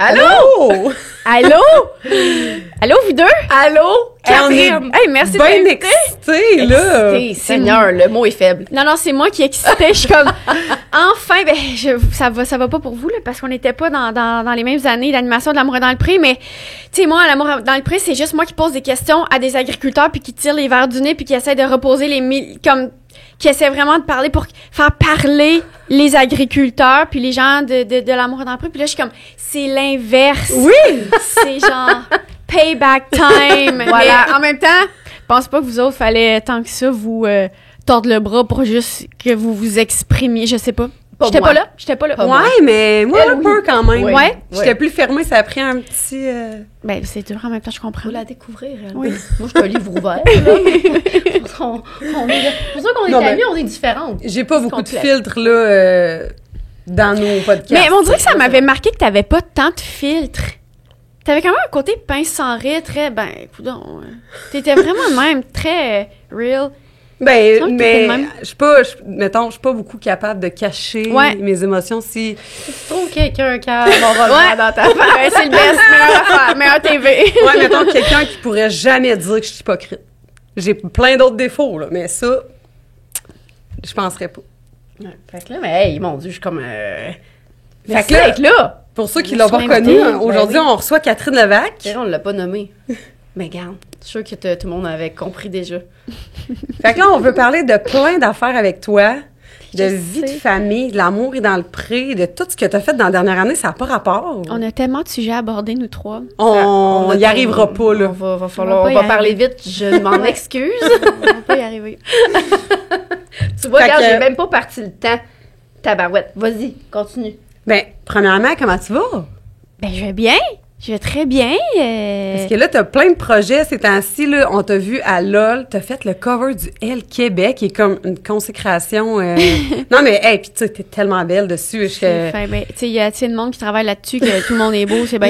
Allô? Allô? Allô, vous deux? Allô? Catherine! Hey, merci de bien m'inviter. excité, là! Excité, Seigneur, le mot est faible. Non, c'est moi qui est excitée. Je suis comme, enfin, ça va pas pour vous, là, parce qu'on n'était pas dans les mêmes années d'animation de L'Amour est dans le pré, mais, tu sais, moi, L'Amour est dans le pré, c'est juste moi qui pose des questions à des agriculteurs, puis qui tire les verres du nez, puis qui essaie de reposer qui essaie vraiment de parler pour faire parler les agriculteurs, puis les gens de L'Amour est dans le pré, puis là, je suis comme, c'est l'inverse. Oui! C'est genre payback time. Voilà. Mais en même temps, je pense pas que vous autres fallait tant que ça vous tordre le bras pour juste que vous vous exprimiez, je sais pas. J'étais moi. pas là. Pas Ouais, moi. mais moi, un peu quand même. Oui. Ouais. J'étais plus fermée, ça a pris un petit... Ben, c'est dur en même temps, je comprends. Faut la découvrir. Elle. Oui. Moi, je suis un livre ouvert. Là. C'est pour ça qu'on est Non, mais- amis, on est différentes. J'ai pas beaucoup complet. de filtres, là, dans nos podcasts. Mais on dirait que ça m'avait marqué que t'avais pas tant de filtres. T'avais quand même un côté pince sans rire, très, coudonc. T'étais vraiment de même très real. Ben, semble que mais t'es de même. je suis pas beaucoup capable de cacher Ouais. mes émotions si... Tu trouves quelqu'un qui a mon revers dans ta face. Ben, c'est le best, meilleure affaire, meilleure TV. Ouais, mettons quelqu'un qui pourrait jamais dire que je suis hypocrite. J'ai plein d'autres défauts, là, mais ça, je penserais pas. Ouais, fait que là, mais hey, mon Dieu, je suis comme... Fait que là, d'être là! pour ceux qui Je l'ont suis pas invitée. reconnu, aujourd'hui, Ben oui. on reçoit Catherine Levac. D'ailleurs, on l'a pas nommé. Mais garde, je suis sûre que tout le monde avait compris déjà. Fait que là, on veut parler de plein d'affaires avec toi, de Je vie de sais. famille, de l'amour et dans le pré, de tout ce que tu as fait dans la dernière année, ça n'a pas rapport. On a tellement de sujets à aborder, nous trois. On a y arrivera pas, là. Va falloir, pas on y va parler arriver. vite, je m'en excuse. On va pas y arriver. Tu vois, Fait regarde, que- j'ai même pas parti le temps. Tabarouette, vas-y, continue. Ben, premièrement, comment tu vas? Ben, je vais bien. Je vais très bien. Parce que là, t'as plein de projets ces temps-ci, là. On t'a vu à LOL, t'as fait le cover du L Québec, qui est comme une consécration. Non, mais, hey, pis tu sais, t'es tellement belle dessus. C'est fin, ben, tu sais, il y a assez de monde qui travaille là-dessus, que tout le monde est beau, c'est bien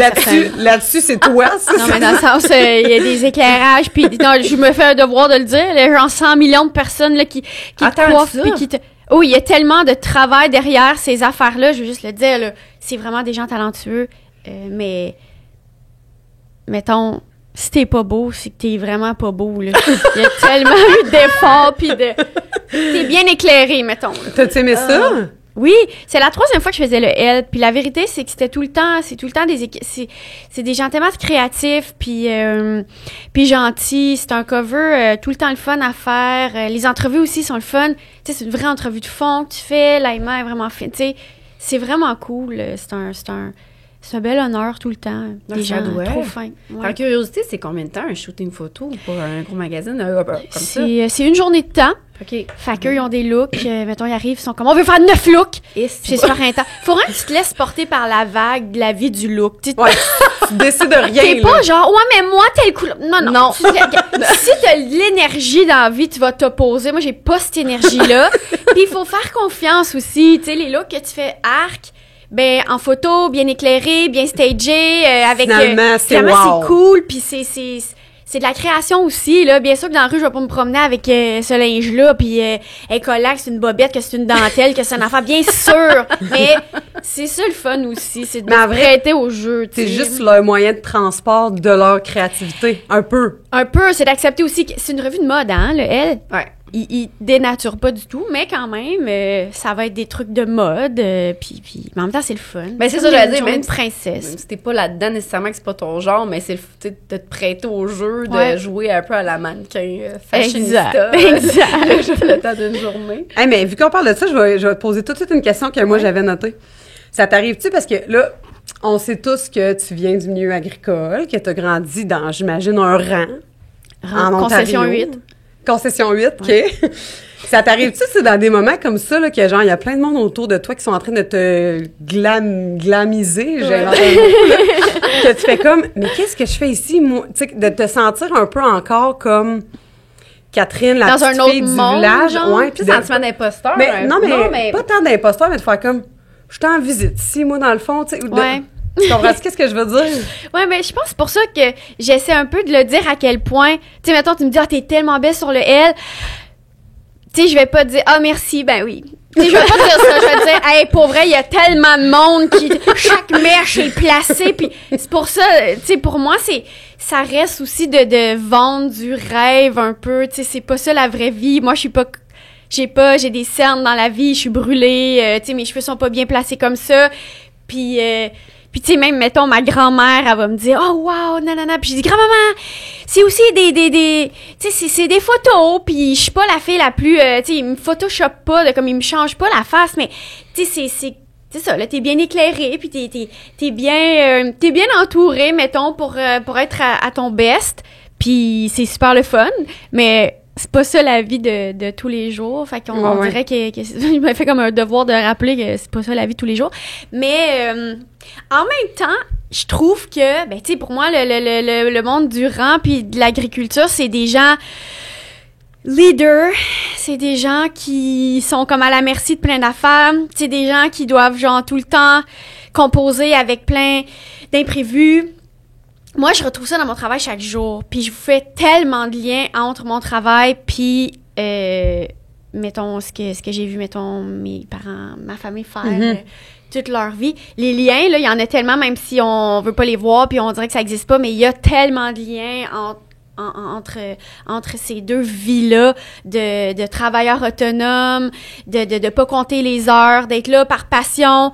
Là-dessus, c'est toi, ça. Non, mais dans le sens, il y a des éclairages, puis non, je me fais un devoir de le dire, il y a genre 100 millions de personnes là, qui te Attends, coiffent, ça? puis qui te... Oh, il y a tellement de travail derrière ces affaires-là, je veux juste le dire, là, c'est vraiment des gens talentueux, mais... Mettons, si t'es pas beau, c'est que t'es vraiment pas beau, là. Il y a tellement eu d'efforts, puis de... T'es bien éclairé, mettons. Là. T'as-tu aimé ça? Oui, c'est la 3e fois que je faisais le L, puis la vérité, c'est que c'est tout le temps c'est des gens tellement créatifs, puis gentils, c'est un cover tout le temps le fun à faire, les entrevues aussi sont le fun, tu sais, c'est une vraie entrevue de fond que tu fais, Laïma est vraiment fine, tu sais, c'est vraiment cool, c'est un bel honneur tout le temps, Ah, les ça gens doit. trop fins. Ouais. Par curiosité, c'est combien de temps un shooting photo pour un gros magazine comme ça? C'est une journée de temps, OK. fait qu'eux, ils ont des looks, mettons, ils arrivent, ils sont comme, on veut faire 9 looks! Et Puis c'est super intense. Faut vraiment que tu te laisses porter par la vague de la vie du look. Tu sais, Ouais, tu décides de rien, t'es là. pas genre, ouais, mais moi, telle couleur. Non. Non. Si t'as de l'énergie dans la vie, tu vas t'opposer. Moi, j'ai pas cette énergie-là. Puis il faut faire confiance aussi. Tu sais, les looks que tu fais arc, ben, en photo, bien éclairé, bien stagé, avec... Finalement, c'est finalement, wow. c'est cool, puis c'est de la création aussi, là. Bien sûr que dans la rue, je vais pas me promener avec ce linge-là, puis collant que c'est une bobette, que c'est une dentelle, que c'est un enfant, bien sûr. Mais c'est ça le fun aussi, c'est de Mais en se vrai, prêter au jeu, tu C'est sais. juste leur moyen de transport de leur créativité. Un peu. Un peu, c'est d'accepter aussi que c'est une revue de mode, hein, le L. Ouais. Il dénature pas du tout, mais quand même, ça va être des trucs de mode, puis mais en même temps, c'est le fun. Ben, c'est Comme ça, j'allais une dire, journée même de princesse. Même si t'es pas là-dedans nécessairement que c'est pas ton genre, mais c'est de te prêter au jeu, de Ouais. jouer un peu à la mannequin fashionista. Exact. Le temps d'une journée. Hey, mais vu qu'on parle de ça, je vais te poser tout de suite une question que moi, j'avais notée. Ça t'arrive-tu? Parce que là, on sait tous que tu viens du milieu agricole, que tu as grandi dans, j'imagine, un rang. En Concession Ontario. 8. Concession 8, OK. Ça t'arrive-tu, c'est dans des moments comme ça, là, que genre, il y a plein de monde autour de toi qui sont en train de te glamiser, j'ai inventé un mot, là, que tu fais comme, mais qu'est-ce que je fais ici, moi? Tu sais, de te sentir un peu encore comme Catherine, la Dans petite un autre fille du monde, village. genre? Ouais, Puis puis sentiment d'imposteur. mais, non, mais pas tant d'imposteur, mais de faire comme, je suis en visite ici, moi, dans le fond, tu sais. Ouais. Tu comprends qu'est-ce que je veux dire? Ouais, mais je pense que c'est pour ça que j'essaie un peu de le dire à quel point, tu sais, mettons, tu me dis, ah, t'es tellement belle sur le L. Tu sais, je vais pas te dire, ah, merci, ben oui. Je vais pas dire ça, je vais dire, hey, pour vrai, il y a tellement de monde qui, chaque mèche est placée, puis c'est pour ça, tu sais, pour moi, ça reste aussi de vendre du rêve un peu, tu sais, c'est pas ça la vraie vie. Moi, j'ai des cernes dans la vie, je suis brûlée, tu sais, mes cheveux sont pas bien placés comme ça, puis tu sais, même, mettons, ma grand-mère, elle va me dire, oh, wow, nanana. Puis je dis, grand-maman, c'est aussi tu sais, c'est des photos. Puis je suis pas la fille la plus, tu sais, il me photoshop pas, comme il me change pas la face, mais, tu sais, c'est ça, là, t'es bien éclairée, puis t'es bien entourée, mettons, pour être à ton best. Puis c'est super le fun, mais c'est pas ça la vie de tous les jours. Fait qu'on dirait que il m'a fait comme un devoir de rappeler que c'est pas ça la vie de tous les jours. Mais en même temps, je trouve que, ben, tu sais, pour moi, le monde du rang puis de l'agriculture, c'est des gens leaders, c'est des gens qui sont comme à la merci de plein d'affaires, c'est des gens qui doivent, genre, tout le temps composer avec plein d'imprévus. Moi, je retrouve ça dans mon travail chaque jour. Puis je fais tellement de liens entre mon travail puis, mettons, ce que j'ai vu, mettons, mes parents, ma famille faire toute leur vie. Les liens, là, il y en a tellement, même si on veut pas les voir puis on dirait que ça existe pas, mais il y a tellement de liens entre ces deux vies-là de travailleurs autonomes, de pas compter les heures, d'être là par passion,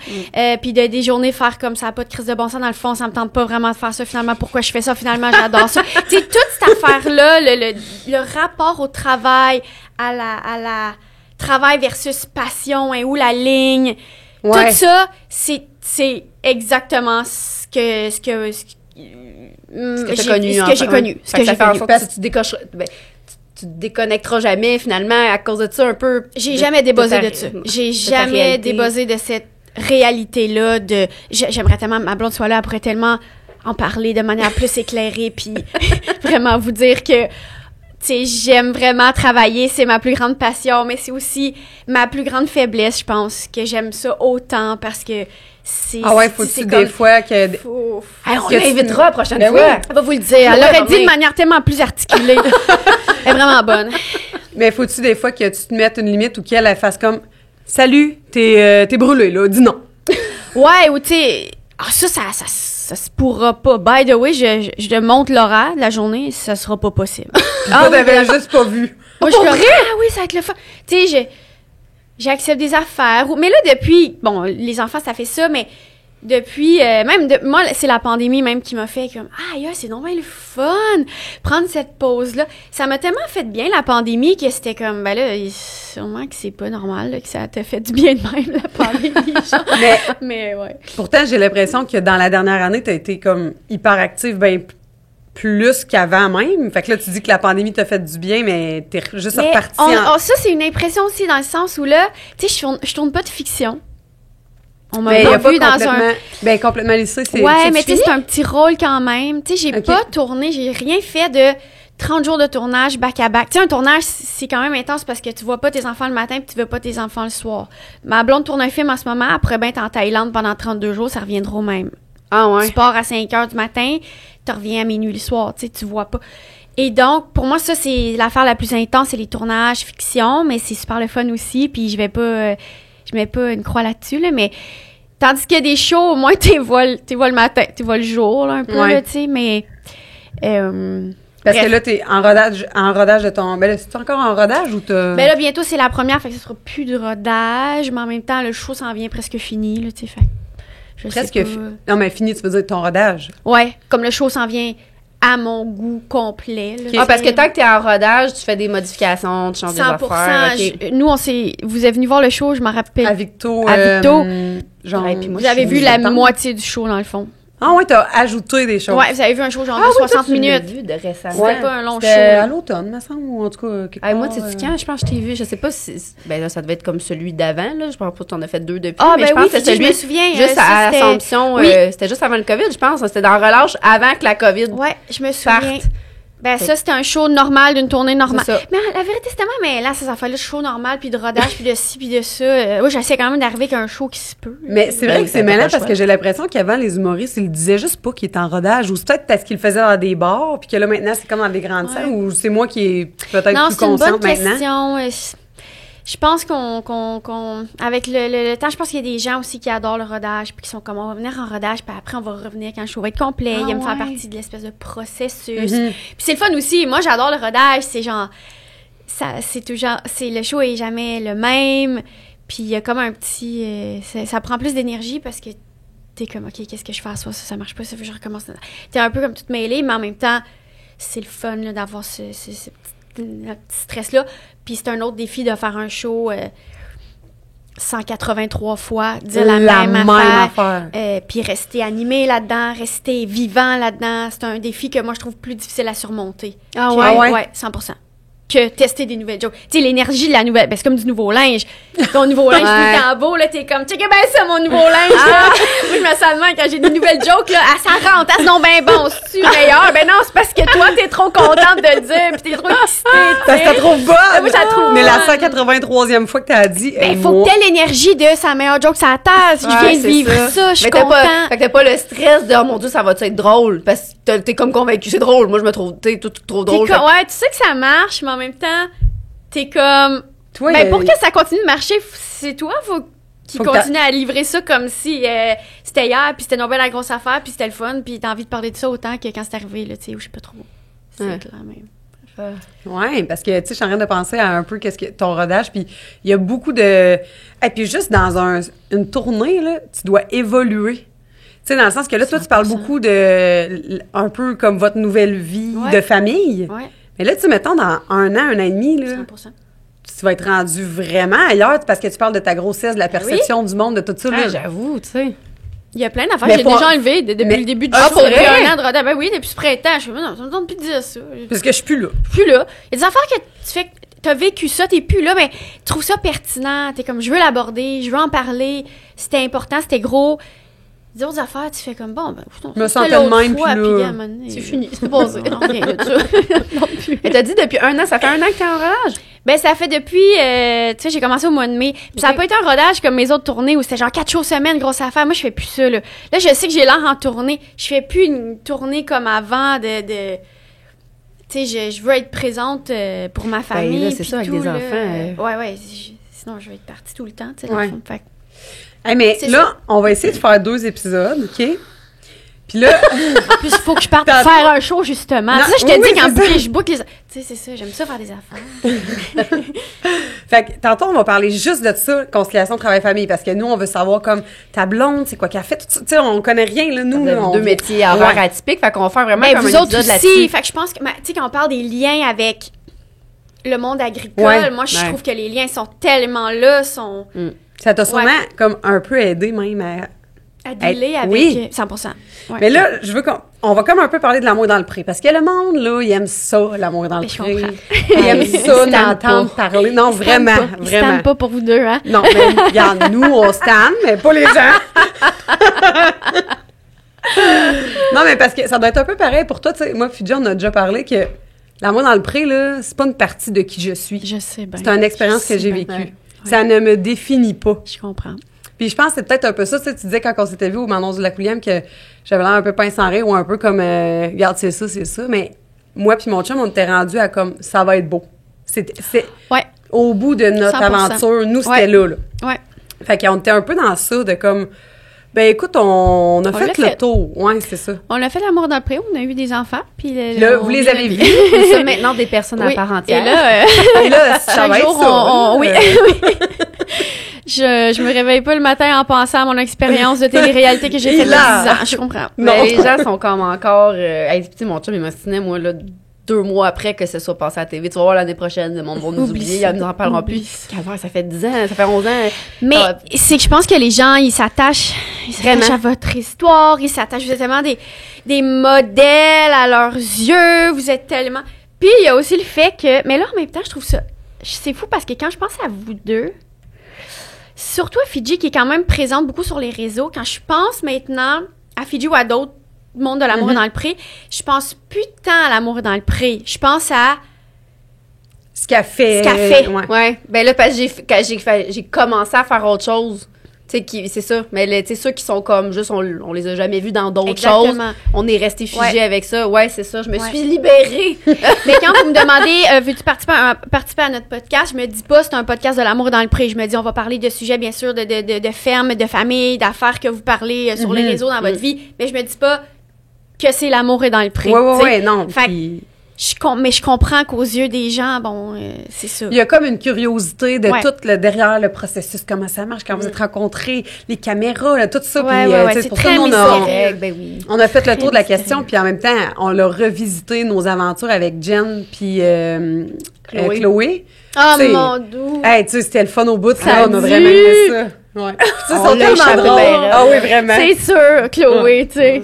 puis de des journées faire comme ça, pas de crise de bon sens dans le fond, ça me tente pas vraiment de faire ça, finalement, pourquoi je fais ça, finalement, j'adore ça. Tu sais, toute cette affaire-là, le rapport au travail, à la travail versus passion, hein, où la ligne, tout ça, c'est exactement ce que j'ai connu. Ce que j'ai connu. Parce que tu te déconnecteras jamais, finalement, à cause de ça, un peu. J'ai jamais débossé de ça. J'ai jamais débossé de cette réalité-là j'aimerais tellement, ma blonde soit là, elle pourrait tellement en parler de manière plus éclairée, puis vraiment vous dire que, tu sais, j'aime vraiment travailler, c'est ma plus grande passion, mais c'est aussi ma plus grande faiblesse, je pense, que j'aime ça autant, parce que faut-tu des fois que... on l'invitera la prochaine fois. Oui. Elle va vous le dire. Elle l'aurait dit de manière tellement plus articulée. Elle est vraiment bonne. Mais faut-tu des fois que tu te mettes une limite ou qu'elle fasse comme « Salut, t'es brûlée, là, dis non. » Ouais, ou tu sais... ça se pourra pas. By the way, je monte l'horaire de la journée, ça sera pas possible. T'avais juste pas vu. Moi, je suis comme, oui, ça va être le fun. Tu sais, j'accepte des affaires. Mais là, depuis, bon, les enfants, ça fait ça, mais depuis, moi, c'est la pandémie même qui m'a fait comme, c'est normal le fun, prendre cette pause-là. Ça m'a tellement fait de bien, la pandémie, que c'était comme, ben là, sûrement que c'est pas normal, là, que ça t'a fait du bien de même, la pandémie. mais ouais. Pourtant, j'ai l'impression que dans la dernière année, t'as été comme hyper active, ben plus qu'avant même. Fait que là, tu dis que la pandémie t'a fait du bien, mais t'es juste repartie ça, c'est une impression aussi dans le sens où là, tu sais, je tourne pas de fiction. On m'a pas vu dans un... Ben, complètement lissé, c'est... Ouais, mais tu sais, c'est un petit rôle quand même. Tu sais, j'ai pas tourné, j'ai rien fait de 30 jours de tournage back-à-back. Tu sais, un tournage, c'est quand même intense parce que tu vois pas tes enfants le matin puis tu vois pas tes enfants le soir. Ma blonde tourne un film en ce moment, après ben, t'es en Thaïlande pendant 32 jours, ça reviendra au même. Ah ouais? Tu pars à 5 heures du matin, tu reviens à minuit le soir, tu sais, tu vois pas. Et donc, pour moi, ça, c'est l'affaire la plus intense, c'est les tournages fiction, mais c'est super le fun aussi, puis je mets pas une croix là-dessus, là, mais tandis qu'il y a des shows, au moins, tu vois le matin, tu vois le jour, là, un peu, là, tu sais, mais... Parce que là, t'es en rodage de ton... Ben là, tu es encore en rodage ou t'as... Ben là, bientôt, c'est la première, fait que ce sera plus de rodage, mais en même temps, le show s'en vient presque fini, là, tu sais, fait presque non, mais fini, tu veux dire ton rodage. Ouais, comme le show s'en vient à mon goût complet. Là, parce que tant que t'es en rodage, tu fais des modifications, tu changes 100%, des affaires. Okay. Nous, vous êtes venus voir le show, je m'en rappelle. À Victo. Genre, vous avez vu la moitié du show, dans le fond. Ah ouais, t'as ajouté des choses. Ouais, vous avez vu un show genre de 60 minutes. Vu de récemment. C'était pas un long show. À l'automne, me semble, ou en tout cas... moi, tu sais quand? Je pense que je t'ai vu, je sais pas si... Ben là, ça devait être comme celui d'avant, là. Je pense pas que t'en as fait 2 depuis, mais je pense que celui... je me souviens. Juste à Assomption, c'était juste avant le COVID, je pense. C'était dans relâche avant que la COVID ouais, je me souviens. Ben ça, c'était un show normal, d'une tournée normale. Mais la vérité, c'était mais là, ces affaires-là, show normal, puis de rodage, puis de ci, puis de ça. Oui, j'essaie quand même d'arriver avec un show qui se peut. Mais c'est vrai que c'est mêlant parce que j'ai l'impression qu'avant, les humoristes, ils disaient juste pas qu'ils étaient en rodage. Ou c'est peut-être parce qu'ils le faisaient dans des bars, puis que là, maintenant, c'est comme dans des grandes salles. Ou c'est moi qui est peut-être plus consciente maintenant. Non, c'est une bonne question. je pense avec le temps, je pense qu'il y a des gens aussi qui adorent le rodage, puis qui sont comme, on va venir en rodage, puis après, on va revenir quand le show va être complet. Ils aiment faire partie de l'espèce de processus. Puis c'est le fun aussi. Moi, j'adore le rodage. C'est genre, le show est jamais le même. Puis il y a comme un petit, ça prend plus d'énergie parce que t'es comme, OK, qu'est-ce que je fais à soi? Ça marche pas, ça, je recommence. T'es un peu comme toute mêlée, mais en même temps, c'est le fun là, d'avoir ce petit stress-là. Puis c'est un autre défi de faire un show 183 fois, dire la même affaire. Puis rester animé là-dedans, rester vivant là-dedans. C'est un défi que moi, je trouve plus difficile à surmonter. Ah ouais? Ouais, 100%. Que tester des nouvelles jokes. Tu sais, l'énergie de la nouvelle... Ben, c'est comme du nouveau linge. Ton nouveau linge, tout le temps beau, là, t'es comme, check bien ça, mon nouveau linge, là. Moi, je me sens de même quand j'ai des nouvelles jokes, là, ça rentre, c'est non ben bon, c'est-tu meilleur? Ben non, c'est parce que toi, t'es trop contente de le dire, pis t'es trop excitée, parce que t'as trop bonne! Moi, je trouve mais la 183e fois que t'as dit... Ben, faut que t'aies l'énergie de sa meilleure joke sur la terre. Je viens de vivre ça, je suis contente. Fait que t'as pas le stress de, oh mon Dieu, ça va-tu être drôle? Parce que t'es comme convaincue, c'est drôle. Moi, je me trouve, tout trop drôle. Ouais, tu sais que ça marche, mais en même temps, t'es comme... Toi, ben, pour que ça continue de marcher, c'est toi, faut qu'il continue à livrer ça comme si c'était hier, puis c'était non ben la grosse affaire, puis c'était le fun, puis t'as envie de parler de ça autant que quand c'est arrivé, là, tu sais, ou je sais pas trop. C'est clair, même. Ouais, parce que, tu sais, je suis en train de penser à un peu qu'est-ce que ton rodage, puis il y a beaucoup de... Et puis juste dans une tournée, là, tu dois évoluer. Tu sais, dans le sens que là, toi, tu parles beaucoup de... un peu comme votre nouvelle vie de famille. Ouais. Mais là, tu sais, mettons, dans un an et demi, là... 100%. Tu vas être rendu vraiment ailleurs parce que tu parles de ta grossesse, de la perception du monde, de tout ça. Là. J'avoue, tu sais. Il y a plein d'affaires que j'ai déjà enlevées depuis le début du show. Depuis un an de rodage. Ben oui, depuis ce printemps. Je me dis, non, ça me donne plus de dire ça. Parce que je suis plus là. Il y a des affaires que tu fais, t'as vécu ça, t'es plus là, mais tu trouves ça pertinent. T'es comme, je veux l'aborder, je veux en parler. C'était important, c'était gros. Des autres affaires, tu fais comme, bon, ben, je me sentais de même, puis là, c'est fini, c'est passé. Non, rien de ça. Non plus. Et t'as dit depuis un an, ça fait un an que t'es en rodage? Ben, ça fait depuis, tu sais, j'ai commencé au mois de mai. Puis ça n'a pas été un rodage comme mes autres tournées où c'était genre 4 shows semaine, grosse affaire. Moi, je fais plus ça, là. Là, je sais que j'ai l'air en tournée. Je fais plus une tournée comme avant de tu sais, je veux être présente pour ma famille. Ben, là, c'est ça, avec des enfants. Ouais, sinon, je vais être partie tout le temps, tu sais, dans le fond. Fait hey, mais là, on va essayer de faire 2 épisodes, OK? Puis là... En plus, il faut que je parte faire un show, justement. Tu sais, je te dis qu'en boucle, je boucle les... Tu sais, c'est ça, j'aime ça faire des affaires. Fait que tantôt, on va parler juste de ça, conciliation travail-famille, parce que nous, on veut savoir comme ta blonde, c'est quoi qu'elle fait, tout ça. Tu sais, on connaît rien, là, nous. On a 2 métiers à horaires atypiques, fait qu'on va faire vraiment comme vous un autres épisode aussi, là-dessus. fait que je pense que, tu sais, quand on parle des liens avec le monde agricole, moi, je trouve que les liens sont tellement là, Ça t'a sûrement comme un peu aidé même à dealer avec 100%. Ouais. Mais là, je veux on va comme un peu parler de l'amour dans le pré. Parce que le monde, là, il aime ça, l'amour dans le pré. Il aime ça, d'entendre parler. Non, vraiment, vraiment. Ils stand pas pour vous deux, hein? Non, mais regarde, nous, on stand, mais pas les gens. Non, mais parce que ça doit être un peu pareil pour toi. Tu sais, moi, Fidji, on a déjà parlé que l'amour dans le pré, là, c'est pas une partie de qui je suis. Je sais bien. C'est une expérience que j'ai vécue. Ouais. Ça ne me définit pas. Je comprends. Puis je pense que c'est peut-être un peu ça, tu disais quand on s'était vu au Manon du Lac-William que j'avais l'air un peu pince sans rire ou un peu comme regarde, c'est ça. Mais moi puis mon chum, on était rendus à comme ça va être beau. C'est au bout de notre 100%. Aventure, nous, c'était là. Ouais. Fait qu'on était un peu dans ça de comme ben écoute, on a fait le tour. Ouais, c'est ça. On a fait l'amour d'après, on a eu des enfants. Puis là, vous les avez vus. Nous sommes maintenant des personnes à part entière. Et là, ça chaque va jour, être ça. oui. Je me réveille pas le matin en pensant à mon expérience de télé-réalité que j'ai faite à 10 ans. Je comprends. Mais les gens sont comme encore... tu sais, mon chum, il m'ostinait, moi, là, 2 mois après que ce soit passé à la TV. Tu vas voir l'année prochaine, le monde va nous oublier, ils nous en parleront plus. Ça fait 10 ans, ça fait 11 ans. Mais c'est que je pense que les gens, ils s'attachent à votre histoire, ils s'attachent, vous êtes tellement des modèles à leurs yeux, vous êtes tellement... Puis il y a aussi le fait que... Mais là, en même temps, je trouve ça... C'est fou parce que quand je pense à vous deux, surtout à Fidji, qui est quand même présente beaucoup sur les réseaux, quand je pense maintenant à Fidji ou à d'autres monde de l'amour dans le pré, je pense plus tant à l'amour dans le pré. Je pense à ce qu'elle fait. Ouais. Ben là, parce que j'ai commencé à faire autre chose C'est ça. Mais ceux qui sont comme juste, on les a jamais vus dans d'autres Exactement. choses. On est resté figé avec ça. Ouais, c'est ça. Je me suis libérée. Mais quand vous me demandez, veux-tu participer à notre podcast, je me dis pas c'est un podcast de l'amour dans le pré. Je me dis on va parler de sujets, bien sûr, de ferme, de famille, d'affaires que vous parlez sur les réseaux dans votre vie. Mais je me dis pas que c'est l'amour est dans le pré. Ouais, non. Fait Puis... mais je comprends qu'aux yeux des gens, c'est ça. Il y a comme une curiosité de tout le derrière le processus, comment ça marche, quand vous êtes rencontrés, les caméras, là, tout ça. C'est pour très ça mystérieux. on a fait le tour de la question, puis en même temps, on l'a revisité nos aventures avec Jen puis Chloé. Oh mon doux! Hey, tu sais, c'était le fun au bout, Ça on a vraiment aimé ça. Ouais. On l'a échappé bien. Ah oui, vraiment. C'est sûr, Chloé, tu sais.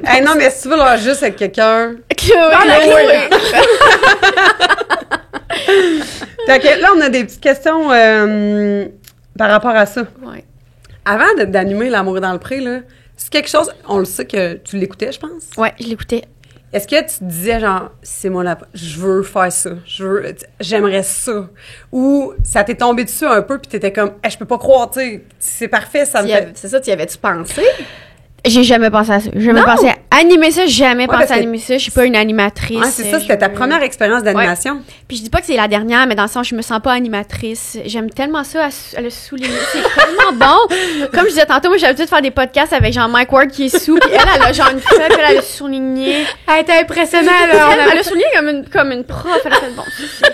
Hey, non, mais si tu veux leur juste avec quelqu'un... Chloé! Fait que là, on a des petites questions par rapport à ça. Ouais. Avant d'animer L'amour est dans le pré, là, c'est quelque chose, on le sait que tu l'écoutais, je pense. Ouais, je l'écoutais. Est-ce que tu te disais, genre, c'est moi là, je veux faire ça, j'aimerais ça? Ou ça t'est tombé dessus un peu, puis t'étais comme, je peux pas croire, tu sais, c'est parfait, ça me fait... C'est ça, tu y avais-tu pensé? J'ai jamais pensé à ça. J'ai jamais pensé à animer ça. J'ai jamais pensé parce à que- animer ça. Je suis pas une animatrice. Ouais, c'est ça, c'était ta première expérience d'animation. Puis je dis pas que c'est la dernière, mais dans le sens, je me sens pas animatrice. J'aime tellement ça à le souligner. C'est tellement bon. Comme je disais tantôt, moi, j'ai l'habitude de faire des podcasts avec genre Mike Ward qui est sous, puis elle a genre une feuille, puis elle a souligné. Elle était impressionnante, Elle a souligné comme une prof. Elle a fait bon.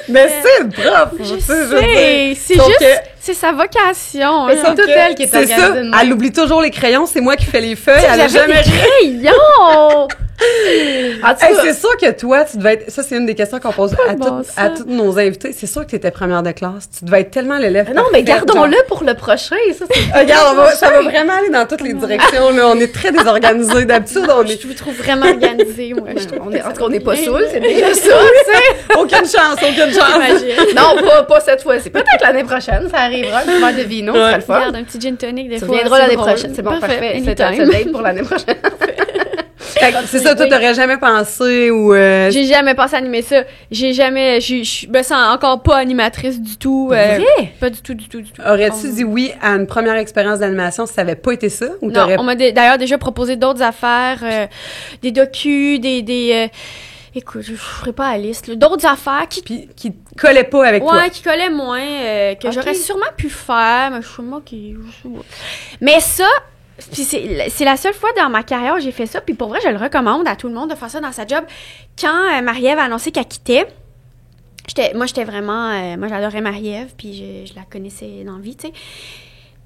Mais c'est le prof! Je tu sais, sais. C'est Sauf juste, que- c'est sa vocation. Mais là. c'est toute elle qui est C'est ça, organisée de même. elle oublie toujours les crayons, c'est moi qui fais les feuilles, elle a J'avais jamais... des crayons. En tout Hey, cas, c'est sûr que toi, tu devais être... Ça, c'est une des questions qu'on pose à, bon, à ça. tous nos invités. C'est sûr que tu étais première de classe. Tu devais être tellement l'élève non, mais parfaite, gardons-le pour le prochain. Ça, c'est... Regarde, ça va vraiment aller dans toutes les directions. Là. On est très désorganisés. D'habitude, on est... Je vous trouve vraiment organisée, moi. Je trouve En tout cas, on n'est pas saoul, c'est déjà ça. Aucune chance, aucune chance. Imagine. Non, pas cette fois-ci. Peut-être l'année prochaine, ça arrivera. Un petit verre de vino, ça sera le fun. Regarde, un petit gin tonic des Tu fois. reviendras c'est l'année drôle. prochaine. C'est bon, parfait. C'est anytime. date pour l'année prochaine. Fait que c'est ça, toi, t'aurais jamais pensé ou... J'ai jamais pensé à animer ça. J'ai jamais... Je me sens encore pas animatrice du tout. Vrai? Pas du tout. Aurais-tu dit oui à une première expérience d'animation si ça avait pas été ça? Ou Non, t'aurais... on m'a d'ailleurs déjà proposé d'autres affaires, des docus, écoute, je ferai pas la liste, là. D'autres affaires qui te collait pas avec toi? qui collaient moins, que Ok. j'aurais sûrement pu faire, mais je sais pas qui... Mais ça, puis c'est la seule fois dans ma carrière où j'ai fait ça, puis pour vrai, je le recommande à tout le monde de faire ça dans sa job. Quand Marie-Ève a annoncé qu'elle quittait, j'étais vraiment... moi, j'adorais Marie-Ève, puis je la connaissais dans la vie, tu sais.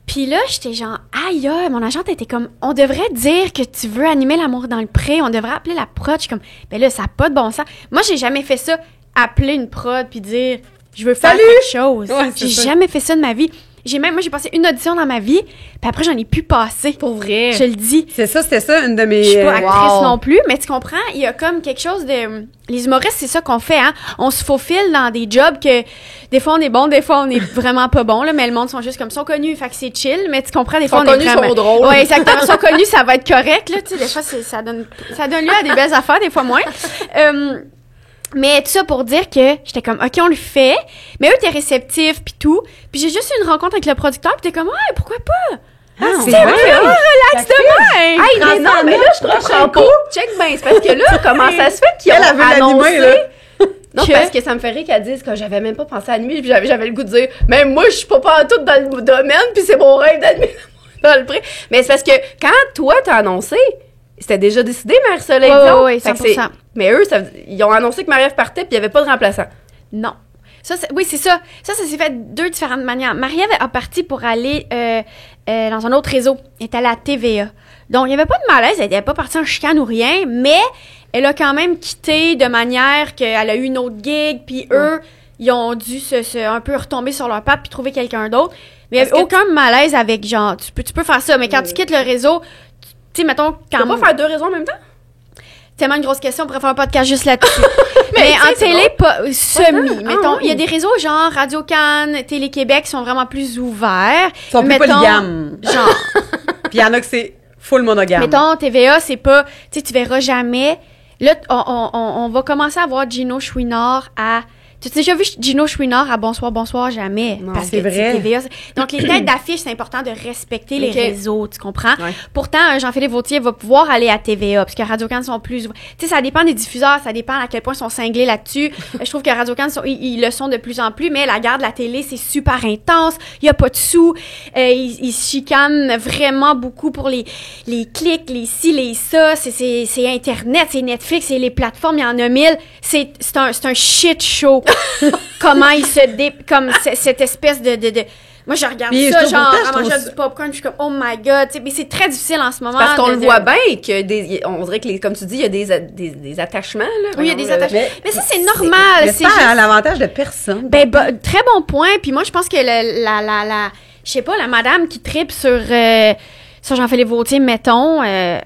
Puis là, j'étais genre, aïe, mon agente était comme, on devrait dire que tu veux animer l'amour dans le pré, on devrait appeler la prod. Je suis comme, ben là, ça n'a pas de bon sens. Moi, j'ai jamais fait ça, appeler une prod puis dire, je veux faire Salut! quelque chose. Ouais, c'est J'ai ça. jamais fait ça de ma vie. Moi, j'ai passé une audition dans ma vie, puis après, j'en ai pu passer. Pour vrai. Je le dis. C'est ça, c'était ça, une de mes... Je suis pas actrice wow. non plus, mais tu comprends, il y a comme quelque chose de... Les humoristes, c'est ça qu'on fait, hein. On se faufile dans des jobs que des fois on est bon, des fois on est vraiment pas bon, là, mais le monde sont juste comme, sont connus, fait que c'est chill, mais tu comprends, des fois Sont on est connus, vraiment... sont drôles. Ouais, exactement, sont connus, ça va être correct, là, tu sais, des fois ça donne lieu à des belles affaires, des fois moins. Mais tout ça pour dire que j'étais comme, OK, on le fait. Mais eux, t'es réceptifs, puis tout. Puis j'ai juste eu une rencontre avec le producteur, puis t'es comme, ouais, pourquoi pas? Ah, C'est vrai, relax de même. Hey, mais non, mais là, je comprends pas. Check bien, c'est parce que là, comment ça se fait qu'ils Elle ont veut l'animer, annoncé... là. Non, Que- parce que ça me ferait qu'elle dise que j'avais même pas pensé à animer, puis j'avais le goût de dire, même moi, je suis pas tout dans le domaine, puis c'est mon rêve d'animer dans le prix. Mais c'est parce que quand toi, t'as annoncé, c'était déjà décidé, Marie-Soleil, disons. Ouais, Fait que 100%. mais eux, ils ont annoncé que Marie-Ève partait, puis il y avait pas de remplaçant. Non. Oui, c'est ça. Ça s'est fait de deux différentes manières. Marie-Ève a parti pour aller dans un autre réseau. Elle est allée à TVA. Donc, il n'y avait pas de malaise. Elle n'était pas partie en chicane ou rien, mais elle a quand même quitté de manière qu'elle a eu une autre gig, puis eux, ils ont dû un peu retomber sur leur patte puis trouver quelqu'un d'autre. Mais il n'y Est-ce avait que aucun malaise avec, genre, tu peux faire ça, mais quand tu quittes le réseau, tu sais, mettons, Tu quand peux pas faire deux raisons en même temps? tellement une grosse question, on pourrait faire un podcast juste là-dessus. mais tu sais, en c'est télé, pas semi. Ah, Mettons, oui. il y a des réseaux genre Radio-Can, Télé-Québec qui sont vraiment plus ouverts. Ils sont plus Mettons, polygames. Genre, Puis il y en a que c'est full monogame. mettons, TVA, c'est pas, tu sais, tu verras jamais. Là, on va commencer à voir Gino Chouinard à Tu as déjà vu Gino Chouinard à Bonsoir, bonsoir, jamais. Non, parce c'est que vrai. TVA, donc, les têtes d'affiche, c'est important de respecter les réseaux, tu comprends? Ouais. Pourtant, Jean-Philippe Vautier va pouvoir aller à TVA, parce que Radio-Can sont plus... Tu sais, ça dépend des diffuseurs, ça dépend à quel point ils sont cinglés là-dessus. Je trouve que Radio-Can, ils le sont de plus en plus, mais la guerre de la télé, c'est super intense. Il n'y a pas de sous. Ils se chicanent vraiment beaucoup pour les clics, les ci, les ça. C'est Internet, c'est Netflix, c'est les plateformes, il y en a 1000. C'est un shit show. Comment ils comme cette espèce de... Moi, je regarde Puis, ça, je genre, trouve en mangeant ça- du popcorn, je suis comme, oh my god, tu sais, mais c'est très difficile en ce moment. Parce qu'on le de- voit bien, on dirait que, comme tu dis, il y a des attachements, là. Oui, il y a des Voyons, attachements. mais- Mais ça, c'est normal. Mais C'est pas juste... à l'avantage de personne. Très bon point. Puis moi, je pense que je sais pas, la madame qui tripe sur Jean-Philippe Vautier, mettons, Elle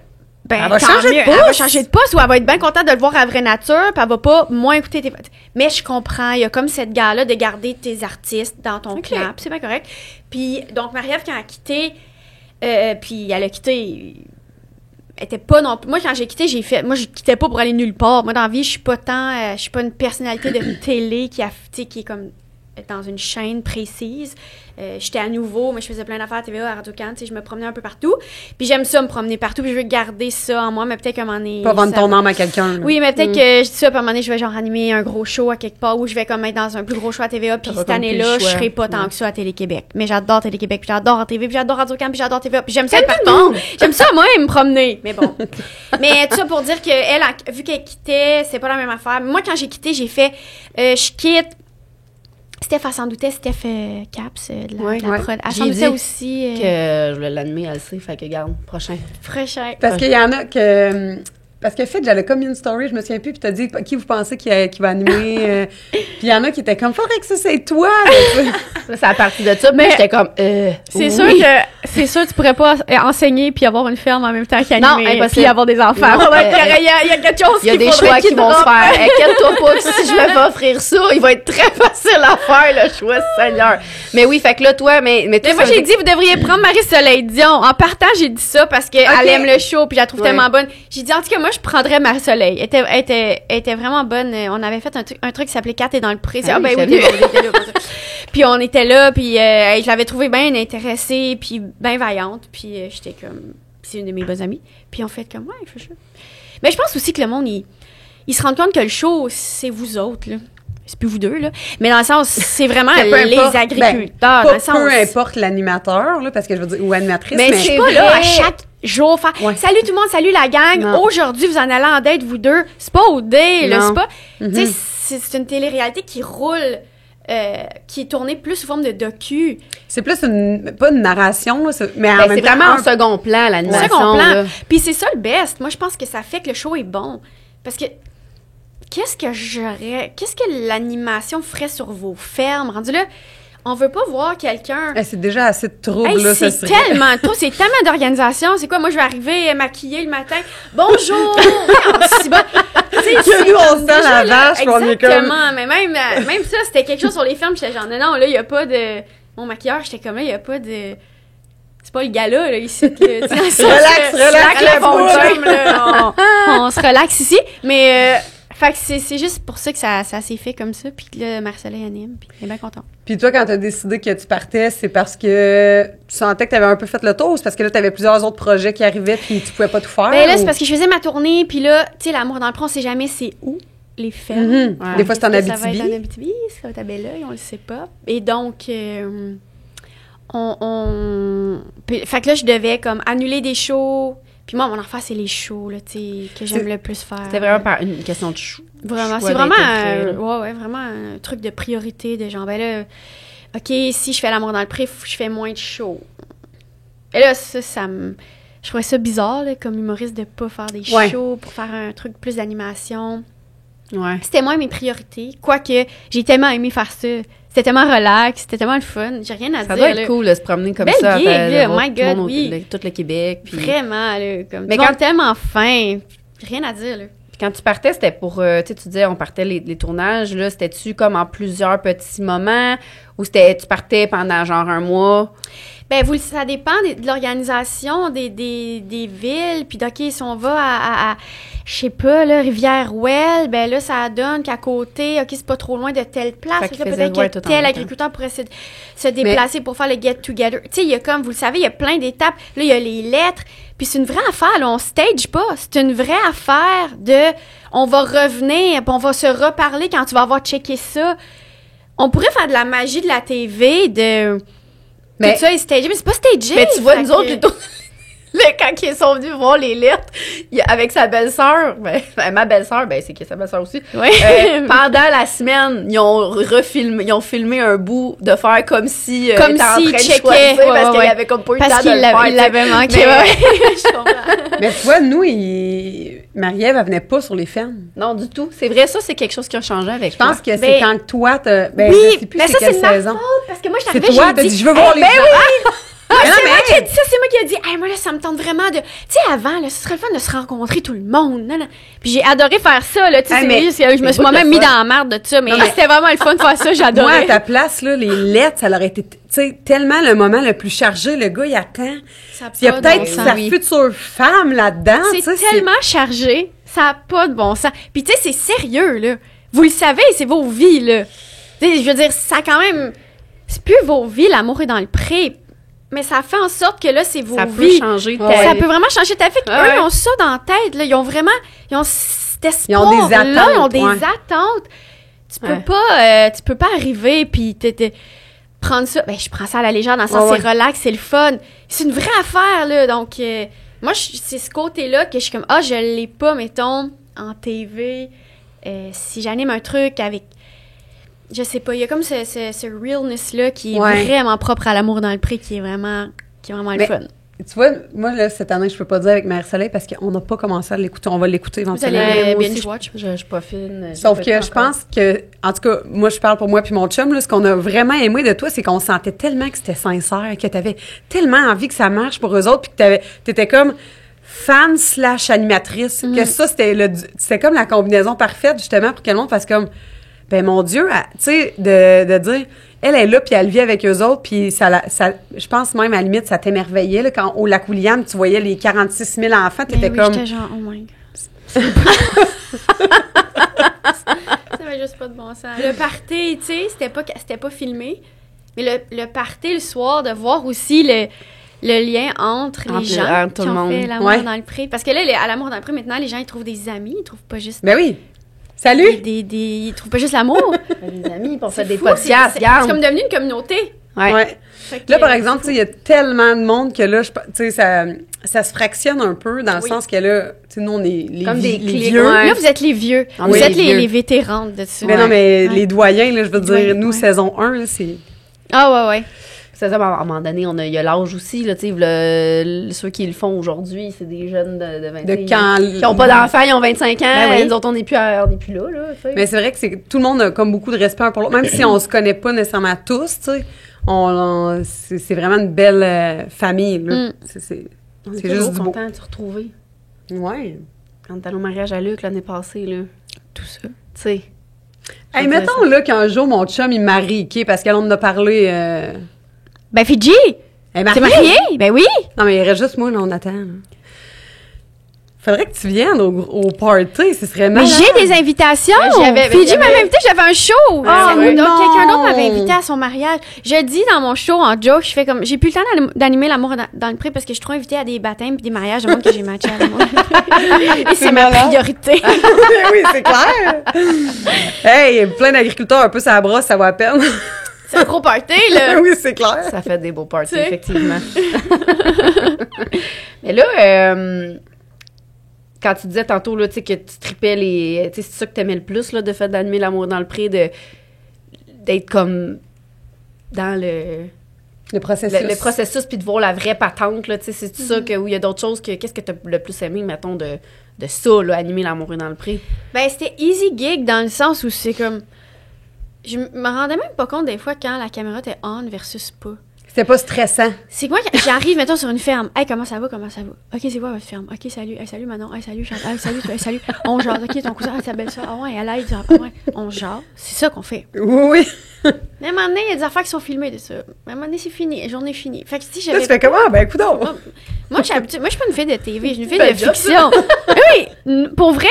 va tant changer de mieux. pouce. Elle va changer de poste ou elle va être bien contente de le voir à vraie nature, puis elle va pas moins écouter tes... Mais je comprends, il y a comme cette gare-là de garder tes artistes dans ton clan, puis c'est bien correct. Puis, donc, Marie-Ève, quand elle a quitté, puis elle a quitté... Elle était pas non plus... Moi, quand j'ai quitté, moi, je quittais pas pour aller nulle part. Moi, dans la vie, je suis pas je suis pas une personnalité de télé qui est comme dans une chaîne précise. J'étais à nouveau, mais je faisais plein d'affaires à TVA, à Radio-Can, je me promenais un peu partout. Puis j'aime ça, me promener partout, puis je veux garder ça en moi, mais peut-être qu'à un moment donné... Pas vendre ça ton va- âme à quelqu'un. là. Oui, mais peut-être que je dis ça, puis à un moment donné, je vais genre animer un gros show à quelque part, ou je vais comme être dans un plus gros show à TVA, puis T'auras cette comme plus année-là, le je choix. serai pas tant Ouais. que ça à Télé-Québec. Mais j'adore Télé-Québec, puis j'adore TV, puis j'adore Radio-Can, puis j'adore TVA, puis j'aime ça T'aimes être tout le partout. monde. J'aime ça, moi, me promener. Mais bon. Mais tout ça pour dire que elle, vu qu'elle quittait, c'est pas la même affaire. Moi, quand j'ai quitté, j'ai fait, je quitte. Steph, elle s'en doutait, Steph Caps, de la, Ouais, de la ouais. prod. Elle J'ai s'en doutait dit aussi. Que je voulais l'animer, elle sait, fait que garde, prochain. Fraîcheur. Parce qu'il y en a que... Parce que Fitch, elle a comme une story, je me souviens plus, puis t'as dit qui vous pensez qui va animer. Puis il y en a qui étaient comme, faudrait que ça, c'est toi. Là, c'est à partir de ça, mais j'étais comme, C'est sûr que tu pourrais pas enseigner puis avoir une ferme en même temps qu'animer. Non, impossible. Puis avoir des enfants. Non, Il y a quelque chose il y a des choix qui vont se faire. Inquiète-toi pas que si je me fais offrir ça, il va être très facile à faire, le choix, Seigneur. Mais oui, fait que là, toi, mais toi, Mais moi, ça j'ai veut dit, vous devriez prendre Marie-Soleil Dion. En partant, j'ai dit ça parce qu'elle aime le show puis je la trouve Ouais. tellement bonne. J'ai dit, en tout cas, moi, je prendrais Marie-Soleil. Elle était vraiment bonne. On avait fait un truc qui s'appelait 4 et dans le pré. Ah oui, ben j'avais oui, on était là. pour ça. Puis on était là, puis je l'avais trouvée bien intéressée, puis bien vaillante. Puis j'étais comme, c'est une de mes bonnes amies. Puis on fait comme, ouais, fais ça. Mais je pense aussi que le monde, il se rend compte que le show, c'est vous autres, là. C'est plus vous deux, là. Mais dans le sens, c'est vraiment Mais peu les importe, agriculteurs. dans Pas le sens, peu importe l'animateur, là, parce que je veux dire, ou animatrice, mais je suis pas là à chaque jour faire Ouais. salut tout le monde, salut la gang. Non. Aujourd'hui, vous en allez en date, vous deux. C'est pas au dé, là. Non. C'est pas. Mhm. Tu sais, c'est une télé-réalité qui roule, qui est tournée plus sous forme de docu. c'est plus pas une narration, là, mais en Ben, même c'est temps, vraiment en second plan, l'animation. Second plan. là. Puis c'est ça le best. Moi, je pense que ça fait que le show est bon. Parce que qu'est-ce que l'animation ferait sur vos fermes? Rendu là, on veut pas voir quelqu'un. c'est déjà assez de trouble, Hey, là, ça c'est serait. tellement trop, c'est tellement d'organisation. C'est quoi, moi, je vais arriver maquillée le matin. Bonjour! C'est bon. Tu sais, Que nous, on c'est sent déjà, la là, vache, puis on est comme- Exactement. Mais même ça, c'était quelque chose sur les films. J'étais genre, non, là, il n'y a pas de... Mon maquilleur, j'étais comme là, il n'y a pas de... C'est pas le gala, là, ici. Là, Relax, la mon chum, là, on se relaxe ici. Mais... fait que c'est juste pour ça que ça s'est fait comme ça. Puis là, Marie-Soleil anime. Puis elle est bien contente. Puis toi, quand t'as décidé que tu partais, c'est parce que tu sentais que t'avais un peu fait le tour, ou c'est parce que là, t'avais plusieurs autres projets qui arrivaient, puis tu pouvais pas tout faire? Ben là, ou- c'est parce que je faisais ma tournée. Puis là, tu sais, l'amour dans le pré, on sait jamais c'est où les fermes. Mhm. Ouais. Des fois, c'est en Est-ce que Ça va Abitibi. être en Abitibi, ça va être à Belleuil, on le sait pas. Et donc, fait que là, je devais comme annuler des shows. Puis moi, mon affaire, c'est les shows, là, tu sais, que j'aime le plus faire. C'était vraiment une question de chou. Vraiment, choix c'est vraiment, d'interprète. ouais, vraiment un truc de priorité, de genre, ben là, OK, si je fais l'amour dans le pré, je fais moins de shows. Et là, je trouvais ça bizarre, là, comme humoriste, de pas faire des Ouais. shows pour faire un truc plus d'animation. Ouais. C'était moins mes priorités. Quoique, j'ai tellement aimé faire ça. C'était tellement relax, c'était tellement le fun. J'ai rien à Ça dire. doit être là. cool de se promener comme Belle ça. gig, là, de voir my tout le God, monde oui. tout le Québec. Puis Vraiment, là. Comme, Mais mais quand- tellement fin. Rien à dire, là. quand tu partais, c'était pour, tu disais, on partait les tournages, là, c'était-tu comme en plusieurs petits moments ou tu partais pendant genre un mois? Ben, ça dépend de l'organisation des villes. Puis, OK, si on va à je sais pas, là, Rivière-Ouelle, ben là, ça donne qu'à côté, OK, c'est pas trop loin de telle place. Fait qu'il Là, faisait peut-être que tel agriculteur pourrait se déplacer pour faire le get-together. Tu sais, il y a comme, vous le savez, il y a plein d'étapes. Là, il y a les lettres. Puis c'est une vraie affaire, là, on stage pas. C'est une vraie affaire on va revenir, puis on va se reparler quand tu vas avoir checké ça. On pourrait faire de la magie de la TV, Mais- tout ça est stagé, mais c'est pas stagé. Mais tu vois, Fait nous autres, que- plutôt, là, quand ils sont venus voir les lettres, avec sa belle-sœur, ma belle-sœur, c'est qui sa belle-sœur aussi, Ouais. pendant la semaine, ils ont filmé un bout de faire comme si Comme il était en train s'il de checkait, choisir, ouais, parce qu'il ouais. avait comme pas eu le Parce temps de qu'il le faire. il l'avait manqué, Mais- ouais. Je comprends. Mais tu vois, nous, Marie-Ève, elle venait pas sur les fermes. Non, du tout. C'est vrai, ça, c'est quelque chose qui a changé avec Je pense que c'est Ben, quand toi, je Oui, sais plus mais c'est ça, quelle c'est de ma saison. faute, parce que moi, je suis C'est arrivée, toi, j'ai t'as dit, dit, je veux voir les ben fermes. oui! Mais non, C'est moi mais- qui ai dit ça, c'est moi qui ai dit, hey, moi là, ça me tente vraiment de. Tu sais, avant, là, ce serait le fun de se rencontrer tout le monde. Non, non. Puis j'ai adoré faire ça, là. Tu sais, Ah, c'est mais- juste que je me mais suis bout de moi-même mis fun. dans la merde de ça, mais Non, mais- c'était vraiment le fun de faire ça, Moi, à j'adorais. ta place, là, les lettres, ça aurait été, tu sais, tellement le moment le plus chargé. Le gars, il attend. Ça a Il y a pas de peut-être bon sens. sa oui. future femme là-dedans. tu sais, C'est tellement chargé, ça n'a pas de bon sens. Puis tu sais, c'est sérieux, là. Vous le savez, c'est vos vies, là. Tu sais, je veux dire, ça quand même... C'est plus vos vies, l'amour est dans le pré. Mais ça fait en sorte que là, c'est vos Ça peut vies. changer. Ouais. Ça peut vraiment changer ta vie. Ouais. Eux, ils ont ça dans la tête, là. Ils ont vraiment... Ils ont cet Ils ont des espoir-là, ils ont attentes, des ouais. attentes. Ouais. Tu peux pas arriver puis prendre ça. Ben, je prends ça à la légère dans le sens Ouais, c'est relax, c'est le fun. C'est une vraie affaire, là. Donc, moi, c'est ce côté-là que je suis comme, je l'ai pas, mettons, en TV. Si j'anime un truc avec. Je sais pas, il y a comme ce realness-là qui est Ouais. vraiment propre à l'amour dans le pré, qui est vraiment le Mais- fun. Tu vois, moi, là, cette année, je peux pas dire avec Marie-Soleil parce qu'on n'a pas commencé à l'écouter. On va l'écouter Vous éventuellement. allez moi aussi, binge-watch. Je suis pas fine. Sauf que je pense que, en tout cas, moi, je parle pour moi puis mon chum, là, ce qu'on a vraiment aimé de toi, c'est qu'on sentait tellement que c'était sincère, que t'avais tellement envie que ça marche pour eux autres, puis que t'étais comme fan / animatrice, que ça, c'était comme la combinaison parfaite, justement, pour que le monde fasse comme, ben, mon Dieu, tu sais, de dire, elle est là, puis elle vit avec eux autres, puis je pense même, à la limite, ça t'émerveillait, là, quand au Lac-William, tu voyais les 46 000 enfants, t'étais Ben oui, comme... j'étais genre, oh my God. Ça avait juste pas de bon sens. Le party, tu sais, c'était pas filmé. Mais le party le soir, de voir aussi le lien entre les gens entre tout qui le ont monde. fait l'amour Ouais. dans le pré. Parce que là, à l'amour dans le pré, maintenant, les gens, ils trouvent des amis. Ils trouvent pas juste... Ben oui! Salut! Ils trouvent pas juste l'amour. Les amis, pour faire C'est des fou, podcasts, c'est regarde. comme devenu une communauté. Ouais. Fait que, Là, par exemple, tu sais, il y a tellement de monde que là, tu sais, ça se fractionne un peu dans le Oui. sens que là, tu sais, nous, on est les, Comme des les clics, vieux. ouais. Là, vous êtes les vieux. On Vous est êtes les vieux. les vétérans de ça. Mais non, mais Ouais. les doyens, là, je veux Les dire, doyens, nous, ouais. saison 1, là, c'est... Ah, ouais. C'est ça, à un moment donné, il y a l'âge aussi, là, tu sais, ceux qui le font aujourd'hui, c'est des jeunes de 20 De ans. quand... Qui n'ont pas d'enfants, ils ont 25 ans, Ben oui. nous autres, on n'est plus là, tu sais. Mais c'est vrai que tout le monde a comme beaucoup de respect un pour l'autre, même si on se connaît pas nécessairement tous, tu sais. C'est vraiment une belle famille, là. Mm. On est c'est juste du beau. content de se retrouver. Ouais. Quand t'es allé au mariage à Luc l'année passée, là, Tout ça. tu sais. Hey, mettons, là, qu'un jour, mon chum, il me marie, OK, parce qu'elle en a parlé... Ben, Fidji! Elle est T'es mariée? mariée? Ben oui! Non, mais il reste juste moi, là, on attend. là. Faudrait que tu viennes au party, ce serait Mais malade. j'ai des invitations! j'avais- Fidji j'avais- m'avait invité, j'avais un show! Ah, Donc, oui. Non. quelqu'un d'autre m'avait invité à son mariage. Je dis dans mon show, en joke, je fais comme, j'ai plus le temps d'animer l'amour dans le pré parce que je suis trop invitée à des baptêmes et des mariages de monde que j'ai matché à l'amour. Et c'est ma malade. priorité. Oui, c'est clair. Hey, plein d'agriculteurs un peu ça brosse, ça va à peine. C'est un gros party, là! Oui, c'est clair. Ça fait des beaux parties, Tu sais. effectivement. Mais là, quand tu disais tantôt là, tu sais, que tu tripais les... Tu sais, c'est ça que t'aimais le plus, là, de fait d'animer l'amour dans le pré, d'être comme dans Le processus. le processus, puis de voir la vraie patente, là, tu sais, c'est ça que, où il y a d'autres choses que... Qu'est-ce que t'as le plus aimé, mettons, de ça, là, animer l'amour dans le pré? Ben, c'était easy gig dans le sens où c'est comme. Je me rendais même pas compte des fois quand la caméra était on versus pas. C'était pas stressant. C'est que moi, quand j'arrive, mettons, sur une ferme. Hey, comment ça va? OK, c'est quoi votre ferme? OK, salut. Hey, salut Manon. Hey, salut Chantal. Hey, salut toi. Hey, salut. On jase. OK, ton cousin, ta belle-sœur. Ah ouais, elle aide. Ouais. On jase. C'est ça qu'on fait. Oui. Mais à un moment donné, il y a des affaires qui sont filmées de ça. Mais à un moment donné, c'est fini. La journée est finie. Fait que si Là, j'avais. tu fais comment? Ben, écoute donc. Moi, je suis pas une fille de TV. Je suis une fille Ben, de fiction. Oui, pour vrai.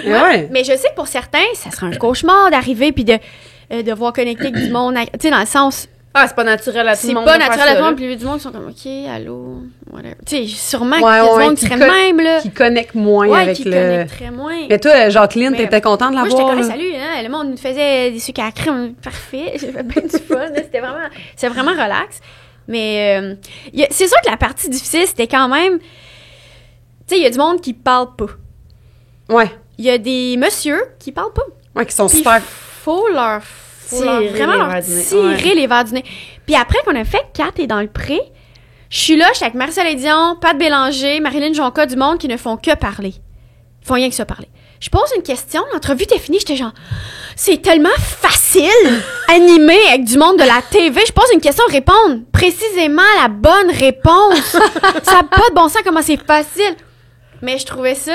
Ouais. Mais je sais que pour certains, ça serait un cauchemar d'arriver puis de devoir connecter avec du monde. Tu sais, dans le sens. Ah, c'est pas naturel à tout le C'est monde. pas de faire naturel à ça, tout le monde, là. puis il y a du monde qui sont comme, OK, allô, whatever. Tu sais, sûrement qu'il y Ouais, a du ouais, monde qui qui serait de même, là. Qui connecte moins Ouais, avec qui le... connecterait moins. Mais toi, Jacqueline, Mais t'étais contente de la Moi, j'étais voir, comme, là? salut, hein, le monde nous faisait des sucres à crème, parfait. J'avais bien du fun, là. C'était vraiment relax. Mais c'est sûr que la partie difficile, c'était quand même... Tu sais, il y a du monde qui parle pas. Ouais. Il y a des messieurs qui parlent pas. Ouais, qui sont Puis super... faut leur vraiment les leur verres du nez. tirer Ouais. les verres du nez. Puis après qu'on a fait 4 et dans le pré, je suis là, je suis avec Marie-Soleil Dion, Pat Bélanger, Marilyn Jonca, du monde qui ne font que parler. Ils font rien que ça parler. Je pose une question, l'entrevue était finie, j'étais genre, c'est tellement facile, animé avec du monde de la TV. Je pose une question, répondre précisément la bonne réponse. Ça n'a pas de bon sens comment c'est facile. Mais je trouvais ça...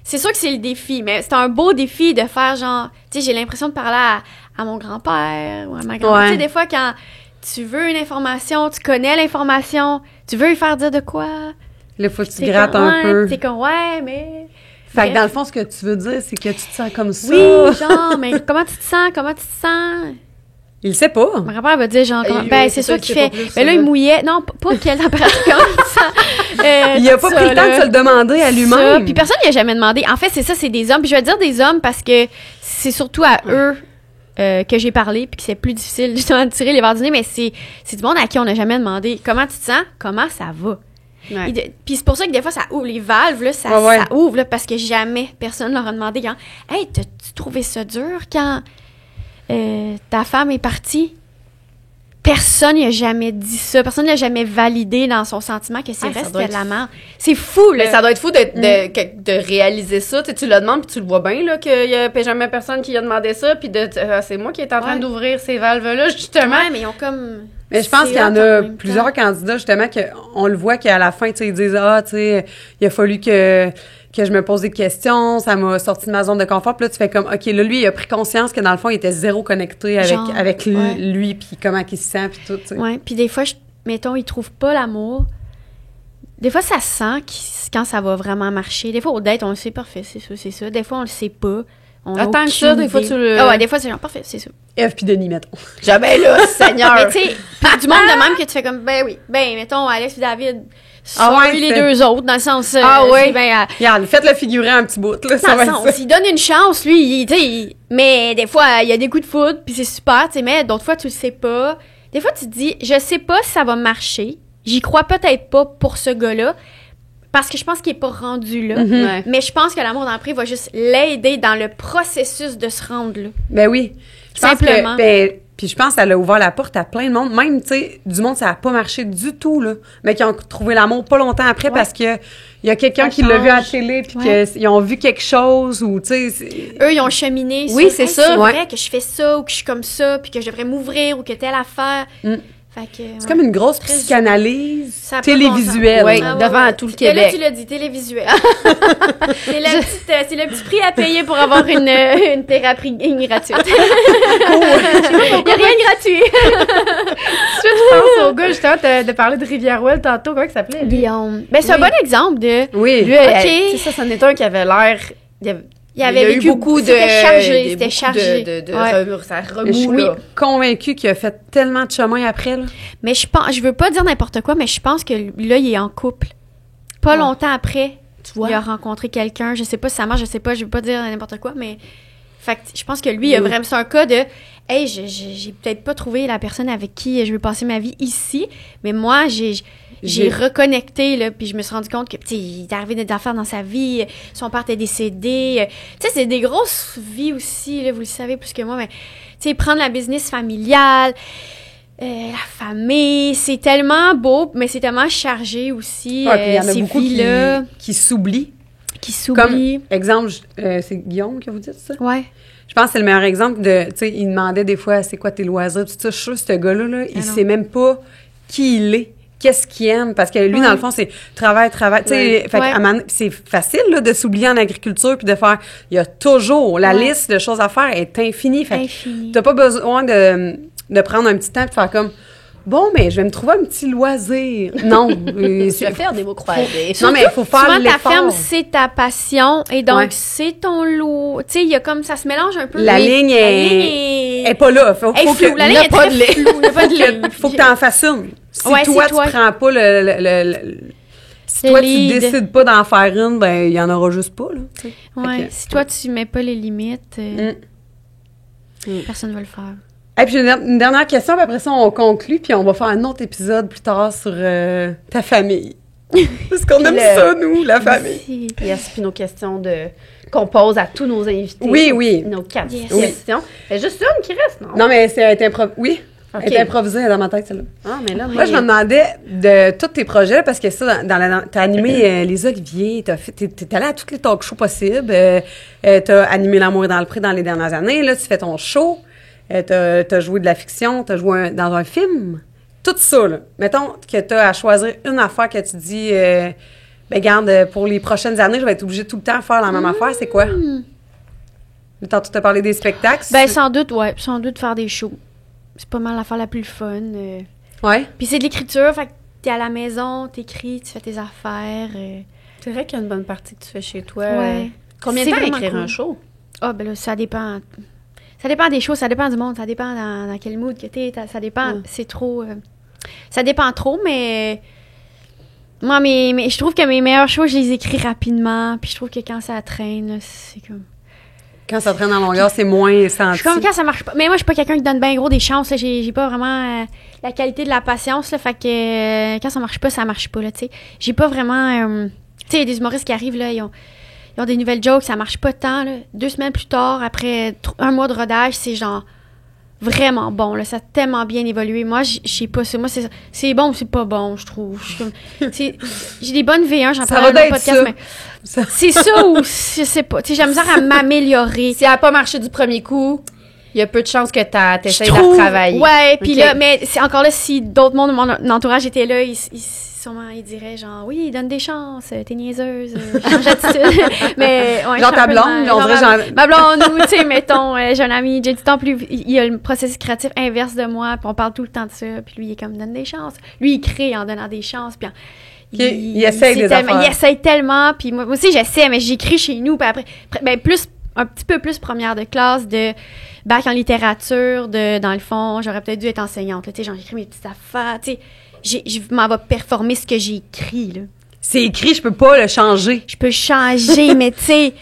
c'est sûr que c'est le défi, mais c'est un beau défi de faire genre... Tu sais, j'ai l'impression de parler à mon grand-père ou à ma grand-mère. Ouais. Tu sais, des fois, quand tu veux une information, tu connais l'information, tu veux lui faire dire de quoi... Là, faut que tu t'es grattes comme, un peu. T'es comme, ouais, mais... Fait que Bref. dans le fond, ce que tu veux dire, c'est que tu te sens comme ça. Oui, genre, mais comment tu te sens? Il le sait pas. Mon grand-père va dire, genre, comment... Oui, ben, oui, c'est ça, sûr il qu'il sait fait... pas plus, Mais ça, là, il là. mouillait... Non, pas quelle température, comment tu te sens? Il a tout pas ça, pris le temps de là. se le demander à Ça. lui-même. Puis personne n'y a jamais demandé. En fait, c'est ça, c'est des hommes. Puis je vais dire des hommes parce que c'est surtout à eux que j'ai parlé, puis que c'est plus difficile justement de tirer les verres du nez, mais c'est du monde à qui on n'a jamais demandé comment tu te sens, comment ça va. Ouais. Puis c'est pour ça que des fois, ça ouvre les valves, là, ça ouvre, là, parce que jamais personne leur a demandé quand « Hey, t'as-tu trouvé ça dur quand ta femme est partie? » Personne n'a jamais dit ça. Personne n'a jamais validé dans son sentiment que c'est Ah, vrai, ça doit c'était de être la merde. C'est fou, là. Mais ça doit être fou de réaliser ça. Tu le demandes, puis tu le vois bien, là, qu'il n'y a jamais personne qui a demandé ça, puis c'est moi qui est en train Ouais. d'ouvrir ces valves-là, justement. Ouais, mais ils ont comme... Mais je pense c'est qu'il y en hot a même plusieurs temps. candidats, justement, qu'on le voit qu'à la fin, tu sais, ils disent « Ah, tu sais, il a fallu que je me pose des questions, ça m'a sorti de ma zone de confort. » Puis là, tu fais comme « OK, là, lui, il a pris conscience que, dans le fond, il était zéro connecté Genre, avec ouais. lui, puis comment il se sent, puis tout, tu sais. Ouais, puis des fois, mettons, ils trouvent pas l'amour. Des fois, ça se sent quand ça va vraiment marcher. Des fois, au date, on le sait, parfait, c'est ça, c'est ça. Des fois, on le sait pas. On a Attends que aucune ça, des fois, idée. tu le- Ah ouais, des fois, c'est genre, parfait, c'est ça. Eve puis Denis, mettons. Jamais là, Seigneur. Mais tu sais, puis du monde de même que tu fais comme, ben oui, ben, mettons, Alex et David sont Ah ouais, les c'est- deux autres, dans le sens... Ah ouais. c'est ben, Regarde, faites-le figurer un petit bout, là, ça dans va le être sens, ça. il donne une chance, lui, tu sais, mais des fois, il y a des coups de foudre, puis c'est super, tu sais, mais d'autres fois, tu le sais pas. Des fois, tu te dis, je sais pas si ça va marcher, j'y crois peut-être pas pour ce gars-là, parce que je pense qu'il est pas rendu là, Ouais. mais je pense que l'amour dans le prix va juste l'aider dans le processus de se rendre là. Ben oui. Je pense Simplement. que, puis je pense que ça a ouvert la porte à plein de monde. Même, tu sais, du monde, ça n'a pas marché du tout, là. Mais qui ont trouvé l'amour pas longtemps après parce que il y a quelqu'un Ça qui l'a vu à la change. télé puis Ouais. qu'ils ont vu quelque chose ou, tu sais... Eux, ils ont cheminé Oui, sur, c'est Hey, ça. c'est Ouais. vrai que je fais ça, ou que je suis comme ça, puis que je devrais m'ouvrir, ou que telle affaire. Mm. Fait que, C'est comme une grosse Très psychanalyse Ça a pas de bon télévisuelle. sens. Ouais. Ah devant tout le Là, Québec. tu l'as dit, télévisuel. c'est le petit prix à payer pour avoir une thérapie gratuite. Il n'y a rien de gratuit. Ensuite, je pense au gars, justement, de parler de Rivière-Ouelle tantôt. Comment il s'appelait? lui? Guillaume. Ben, c'est un Oui. bon exemple de... Oui. Lui, Ok. c'est ça, c'en est un qui avait l'air... Il avait y a vécu eu beaucoup de... C'était chargé, beaucoup c'était chargé. de Ouais. ça Mais je remue, suis là. convaincue qu'il a fait tellement de chemin après, là. Mais je veux pas dire n'importe quoi, mais je pense que là, il est en couple. Pas Ouais. longtemps après, Tu vois? il a rencontré quelqu'un. Je sais pas si ça marche, je sais pas, je veux pas dire n'importe quoi, mais... Fait que je pense que lui, il a Oui. vraiment... C'est un cas de... Hey, j'ai peut-être pas trouvé la personne avec qui je veux passer ma vie ici, mais moi, j'ai reconnecté, là, puis je me suis rendu compte que, tu sais, il est arrivé des affaires dans sa vie, son père était décédé. Tu sais, c'est des grosses vies aussi, là, vous le savez plus que moi, mais, tu sais, prendre la business familiale, la famille, c'est tellement beau, mais c'est tellement chargé aussi, Ouais, puis il y en a ces beaucoup vies-là. qui s'oublient. qui s'oublie. Comme, exemple, c'est Guillaume que vous dites ça? Ouais. Je pense que c'est le meilleur exemple de, tu sais, il demandait des fois, c'est quoi tes loisirs, tout ça. Je suis sûre que ce gars-là, là, il sait même pas qui il est, qu'est-ce qu'il aime, parce que lui, dans le fond, c'est travail, tu sais, fait c'est facile, là, de s'oublier en agriculture puis de faire, il y a toujours, la liste de choses à faire est infinie. Fait que t'as pas besoin de prendre un petit temps et de faire comme, bon, mais je vais me trouver un petit loisir. Non. Tu vas faire des mots croisés. Non, mais il faut faire l'effort. Ta ferme, c'est ta passion. Et donc, c'est ton lot. Tu sais, il y a comme, ça se mélange un peu. La ligne est pas là. Faut que, la ligne est très floue. Il n'y a pas de ligne. Faut que tu en fasses une. Si toi, tu prends pas si toi, tu décides pas d'en faire une, ben, il y en aura juste pas, là. Ouais. Si toi, tu mets pas les limites, personne ne va le faire. Et puis, une dernière question, puis après ça, on conclut, puis on va faire un autre épisode plus tard sur ta famille. Parce qu'on aime ça, nous, la famille. Yes, puis nos questions qu'on pose à tous nos invités. Oui. Nos 4 questions. Il y a juste une qui reste, non? Non, mais c'est improvisé. Elle est improvisée dans ma tête, celle-là. Ah, mais là, moi, je me demandais de tous tes projets, parce que ça, t'as animé Les Oliviers, t'es allé à tous les talk shows possibles, t'as animé L'amour est dans le pré dans les dernières années, là, tu fais ton show. T'as joué de la fiction, t'as joué dans un film. Tout ça, là. Mettons que t'as à choisir une affaire que tu dis, ben garde, pour les prochaines années, je vais être obligée tout le temps de faire la même affaire. C'est quoi? Tantôt, t'as parlé des spectacles. Ben, sans doute faire des shows. C'est pas mal l'affaire la plus fun. Ouais. Puis c'est de l'écriture, fait que t'es à la maison, t'écris, tu fais tes affaires. C'est vrai qu'il y a une bonne partie que tu fais chez toi. Ouais. Combien de temps écrire un show? Ah, ben là, ça dépend. Ça dépend des choses, ça dépend du monde, ça dépend dans quel mood que t'es, ça dépend, c'est trop... ça dépend trop, mais... Moi, je trouve que mes meilleurs shows, je les écris rapidement, puis je trouve que quand ça traîne, là, c'est comme... Quand ça traîne en longueur, c'est moins senti. Comme quand ça marche pas. Mais moi, je suis pas quelqu'un qui donne bien gros des chances, là. J'ai pas vraiment la qualité de la patience, là, fait que quand ça marche pas, là, tu sais. J'ai pas vraiment... tu sais, il y a des humoristes qui arrivent, là, ils ont des nouvelles jokes, ça marche pas tant, là. 2 semaines plus tard, après 1 mois de rodage, c'est genre vraiment bon, là. Ça a tellement bien évolué. Moi, je sais pas ça. Moi, c'est bon ou c'est pas bon, je trouve. J'ai des bonnes V1, j'en parle dans le podcast, mais c'est ça ou je sais pas. Tu sais, j'ai misère à m'améliorer. Si ça a pas marché du premier coup, il y a peu de chances que t'essayes de la retravailler. Ouais, puis là, mais c'est encore là, si d'autres mondes de mon entourage étaient là, sûrement, il dirait genre, oui, donne des chances, t'es niaiseuse, change d'attitude. Mais, ouais, genre ta blonde, on dirait genre... Ma blonde, ou, tu sais, mettons, j'ai un ami, j'ai du temps plus, il a le processus créatif inverse de moi, puis on parle tout le temps de ça, puis lui, il est comme, donne des chances. Lui, il crée en donnant des chances, puis il essaye des affaires. Il essaye tellement, puis moi aussi, j'essaie, mais j'écris chez nous, puis après, ben, un petit peu plus première de classe, de bac en littérature, dans le fond, j'aurais peut-être dû être enseignante, tu sais, genre, j'écris mes petites affaires, tu sais. Je m'en vais performer ce que j'ai écrit, là. C'est écrit, je peux pas le changer. Je peux changer, mais tu sais,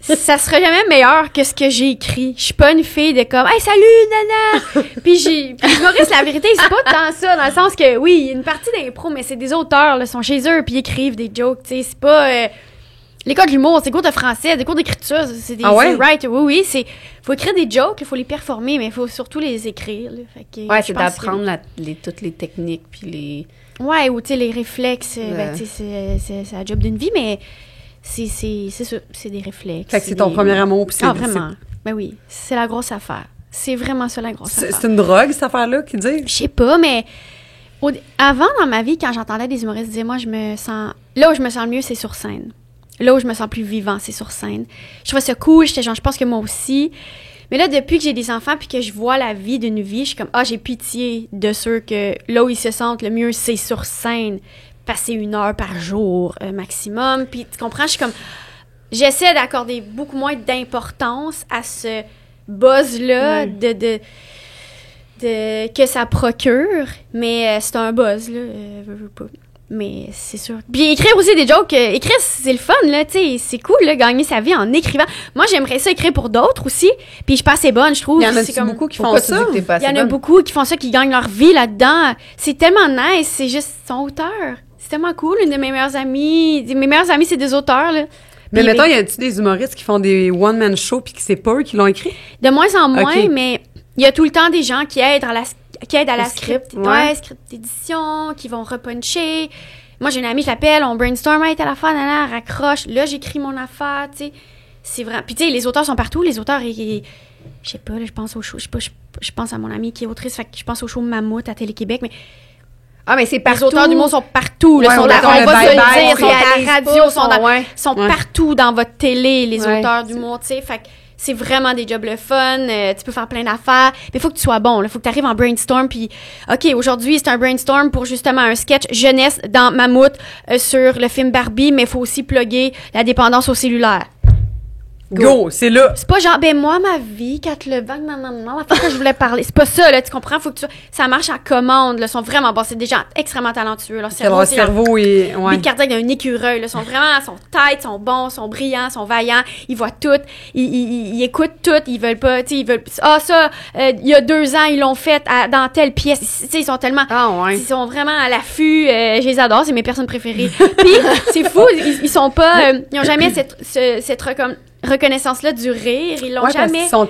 ça sera jamais meilleur que ce que j'ai écrit. Je suis pas une fille de comme, hey, salut, nana! Puis Maurice, la vérité, c'est pas tant ça, dans le sens que, oui, il y a une partie d'impro, mais c'est des auteurs, là, sont chez eux, puis ils écrivent des jokes, tu sais, c'est pas... l'école de l'humour, c'est des cours de français, des cours d'écriture, c'est des writers. Oui, faut écrire des jokes, il faut les performer, mais il faut surtout les écrire. Là. Fait que, c'est d'apprendre toutes les techniques, puis les... Ouais, ou tu sais, les réflexes, ben, tu sais, c'est la job d'une vie, mais c'est ça, c'est des réflexes. Fait que c'est ton premier amour, puis c'est... Ah, vraiment? Ben oui, c'est la grosse affaire. C'est vraiment ça, la grosse affaire. C'est une drogue, cette affaire-là, qui dit? Je sais pas, mais... Avant, dans ma vie, quand j'entendais des humoristes dire, moi, je me sens... Là où je me sens le mieux, c'est sur scène. Là où je me sens plus vivant, c'est sur scène. Je trouvais ça cool, j'étais genre, je pense que moi aussi. Mais là, depuis que j'ai des enfants puis que je vois la vie d'une vie, je suis comme, j'ai pitié de ceux que là où ils se sentent le mieux, c'est sur scène. Passer 1 heure par jour maximum. Puis tu comprends, je suis comme, j'essaie d'accorder beaucoup moins d'importance à ce buzz-là que ça procure. Mais c'est un buzz, là, veux pas. Mais c'est sûr. Puis écrire aussi des jokes. Écrire, c'est le fun, là, tu sais. C'est cool, là, gagner sa vie en écrivant. Moi, j'aimerais ça écrire pour d'autres aussi. Puis je suis pas assez bonne, je trouve. Il y en a beaucoup qui font ça. Il y en a beaucoup qui font ça, qui gagnent leur vie là-dedans. C'est tellement nice. C'est juste, son auteur. C'est tellement cool. Une de mes meilleures amies. Mes meilleures amies, c'est des auteurs, là. Mais mettons, y a-tu des humoristes qui font des one-man shows puis que c'est pas eux qui l'ont écrit? De moins en moins, mais il y a tout le temps des gens qui aident à la script. Ouais, script d'édition, qui vont repuncher. Moi, j'ai une amie, je l'appelle, on brainstorm, hey, telle affaire, elle raccroche. Là, j'écris mon affaire, tu sais. C'est vrai. Puis, tu sais, les auteurs sont partout. Les auteurs, je sais pas, là, je pense au show. Je pense à mon amie qui est autrice, fait que je pense au show Mammouth à Télé-Québec, mais. Ah, mais c'est partout. Les auteurs du monde sont partout. Là, Ouais, on on va attend se le le bye-bye, dire, on sont à réalise la radio, pas, sont Ouais. partout dans votre télé, les Ouais. auteurs du monde, tu sais. Fait que c'est vraiment des jobs le fun. Tu peux faire plein d'affaires. Mais il faut que tu sois bon. Il faut que tu arrives en brainstorm. Puis, OK, aujourd'hui, c'est un brainstorm pour justement un sketch jeunesse dans Mammouth sur le film Barbie, mais il faut aussi plugger la dépendance au cellulaire. Go, c'est là. C'est pas genre, ben moi, ma vie, Kat Levac, non, la fois que je voulais parler. C'est pas ça, là, tu comprends? Faut que ça marche à commande, là. Ils sont vraiment bons. C'est des gens extrêmement talentueux. Leur cerveau, Leur c'est genre cerveau est... Ouais. des cardiaques d'un écureuil, là. Ils sont vraiment, sont têtes, sont bons, sont brillants, sont vaillants. Ils voient tout. Ils écoutent tout. Ils veulent pas, tu sais, ils veulent, ça, il y a 2 ans, ils l'ont fait dans telle pièce. Tu sais, ils sont tellement, Ah, ouais. ils sont vraiment à l'affût. Je les adore, c'est mes personnes préférées. Puis, c'est fou, ils sont pas, ils ont jamais cette reconnaissance-là du rire. Ils l'ont Ouais, parce jamais. qu'ils sont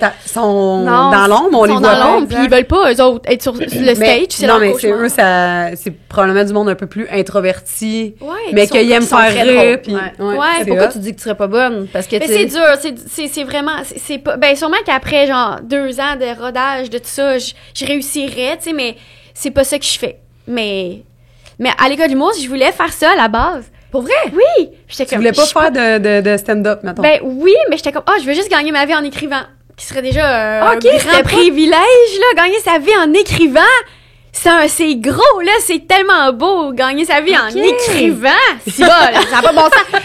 Non, dans l'ombre, on ils les sont voit dans pas. l'ombre, puis ils veulent pas, eux autres, être sur le Mais- stage. C'est non, leur mais c'est cauchemar. eux, c'est probablement du monde un peu plus introverti, Ouais, mais qui sont- qu'ils aiment qui sont faire très rire. drôles, Puis, ouais. Ouais, c'est Pourquoi hot. tu dis que tu serais pas bonne? Parce que Mais c'est dur, c'est vraiment, c'est pas, ben sûrement qu'après genre 2 ans de rodage de tout ça, je réussirais, tu sais, mais c'est pas ça que je fais. Mais à l'école d'humour, je voulais faire ça à la base. Pour vrai? Oui! J'étais Tu comme, voulais pas je- faire de stand-up, mettons. Ben oui, mais j'étais comme, je veux juste gagner ma vie en écrivant. Qui serait déjà un Ok, grand c'était pas- privilège, là, gagner sa vie en écrivant. C'est gros, là, c'est tellement beau, gagner sa vie en Ok. écrivant. C'est bon, là, ça n'a pas de bon sens.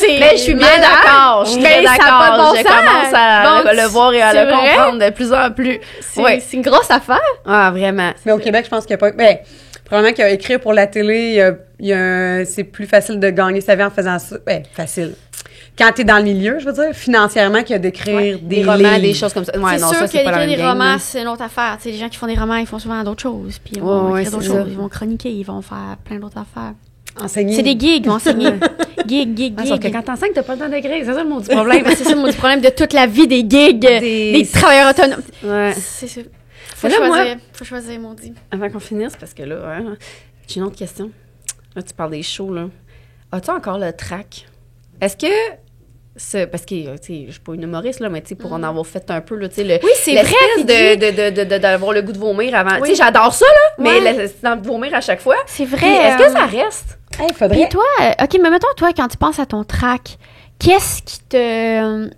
Mais je suis bien malade. d'accord. Je suis bien Ben, ça a pas de d'accord. bon Je sens. commence à Donc, le voir et à c'est le vrai? comprendre de plus en plus. Ouais. C'est une grosse affaire. Ah, vraiment. Mais au Québec, je pense qu'il n'y a pas... Ben, probablement qu'écrire pour la télé, c'est plus facile de gagner sa vie en faisant ça. Ben, facile. Quand t'es dans le milieu, je veux dire, financièrement, que d'écrire Ouais, des romans, livres. des choses comme ça. Ouais, C'est non, sûr ça, c'est pas la qu'écrire même des game, romans, là. c'est une autre affaire. Tu sais, les gens qui font des romans, ils font souvent d'autres choses. Puis ils Ouais, vont ouais, écrire d'autres c'est ça. choses. Ils vont chroniquer, ils vont faire plein d'autres affaires. Enseigner. C'est des gigs, ils vont enseigner. Gig. Ah, sauf que quand t'enseignes, t'as pas le temps d'écrire. C'est ça le maudit problème. Ben, c'est ça le maudit problème de toute la vie des gigs, des travailleurs autonomes. Ouais. C'est ça. Faut Mais là, choisir. Faut choisir, maudit. Avant qu'on finisse, parce que là, hein, j'ai une autre question. Là, tu parles des shows, là. As-tu encore le track? Est-ce que... parce que, tu sais, je suis pas une humoriste, là, mais tu sais, pour en avoir fait un peu, là, tu sais, Oui, c'est vrai, l'espèce d'avoir le goût de vomir avant. Oui. Tu sais, j'adore ça, là, Ouais. mais c'est dans le vomir à chaque fois. C'est vrai. Puis, est-ce que ça reste? Hey, Puis faudrait... toi, OK, mais mettons, toi, quand tu penses à ton track, qu'est-ce qui te...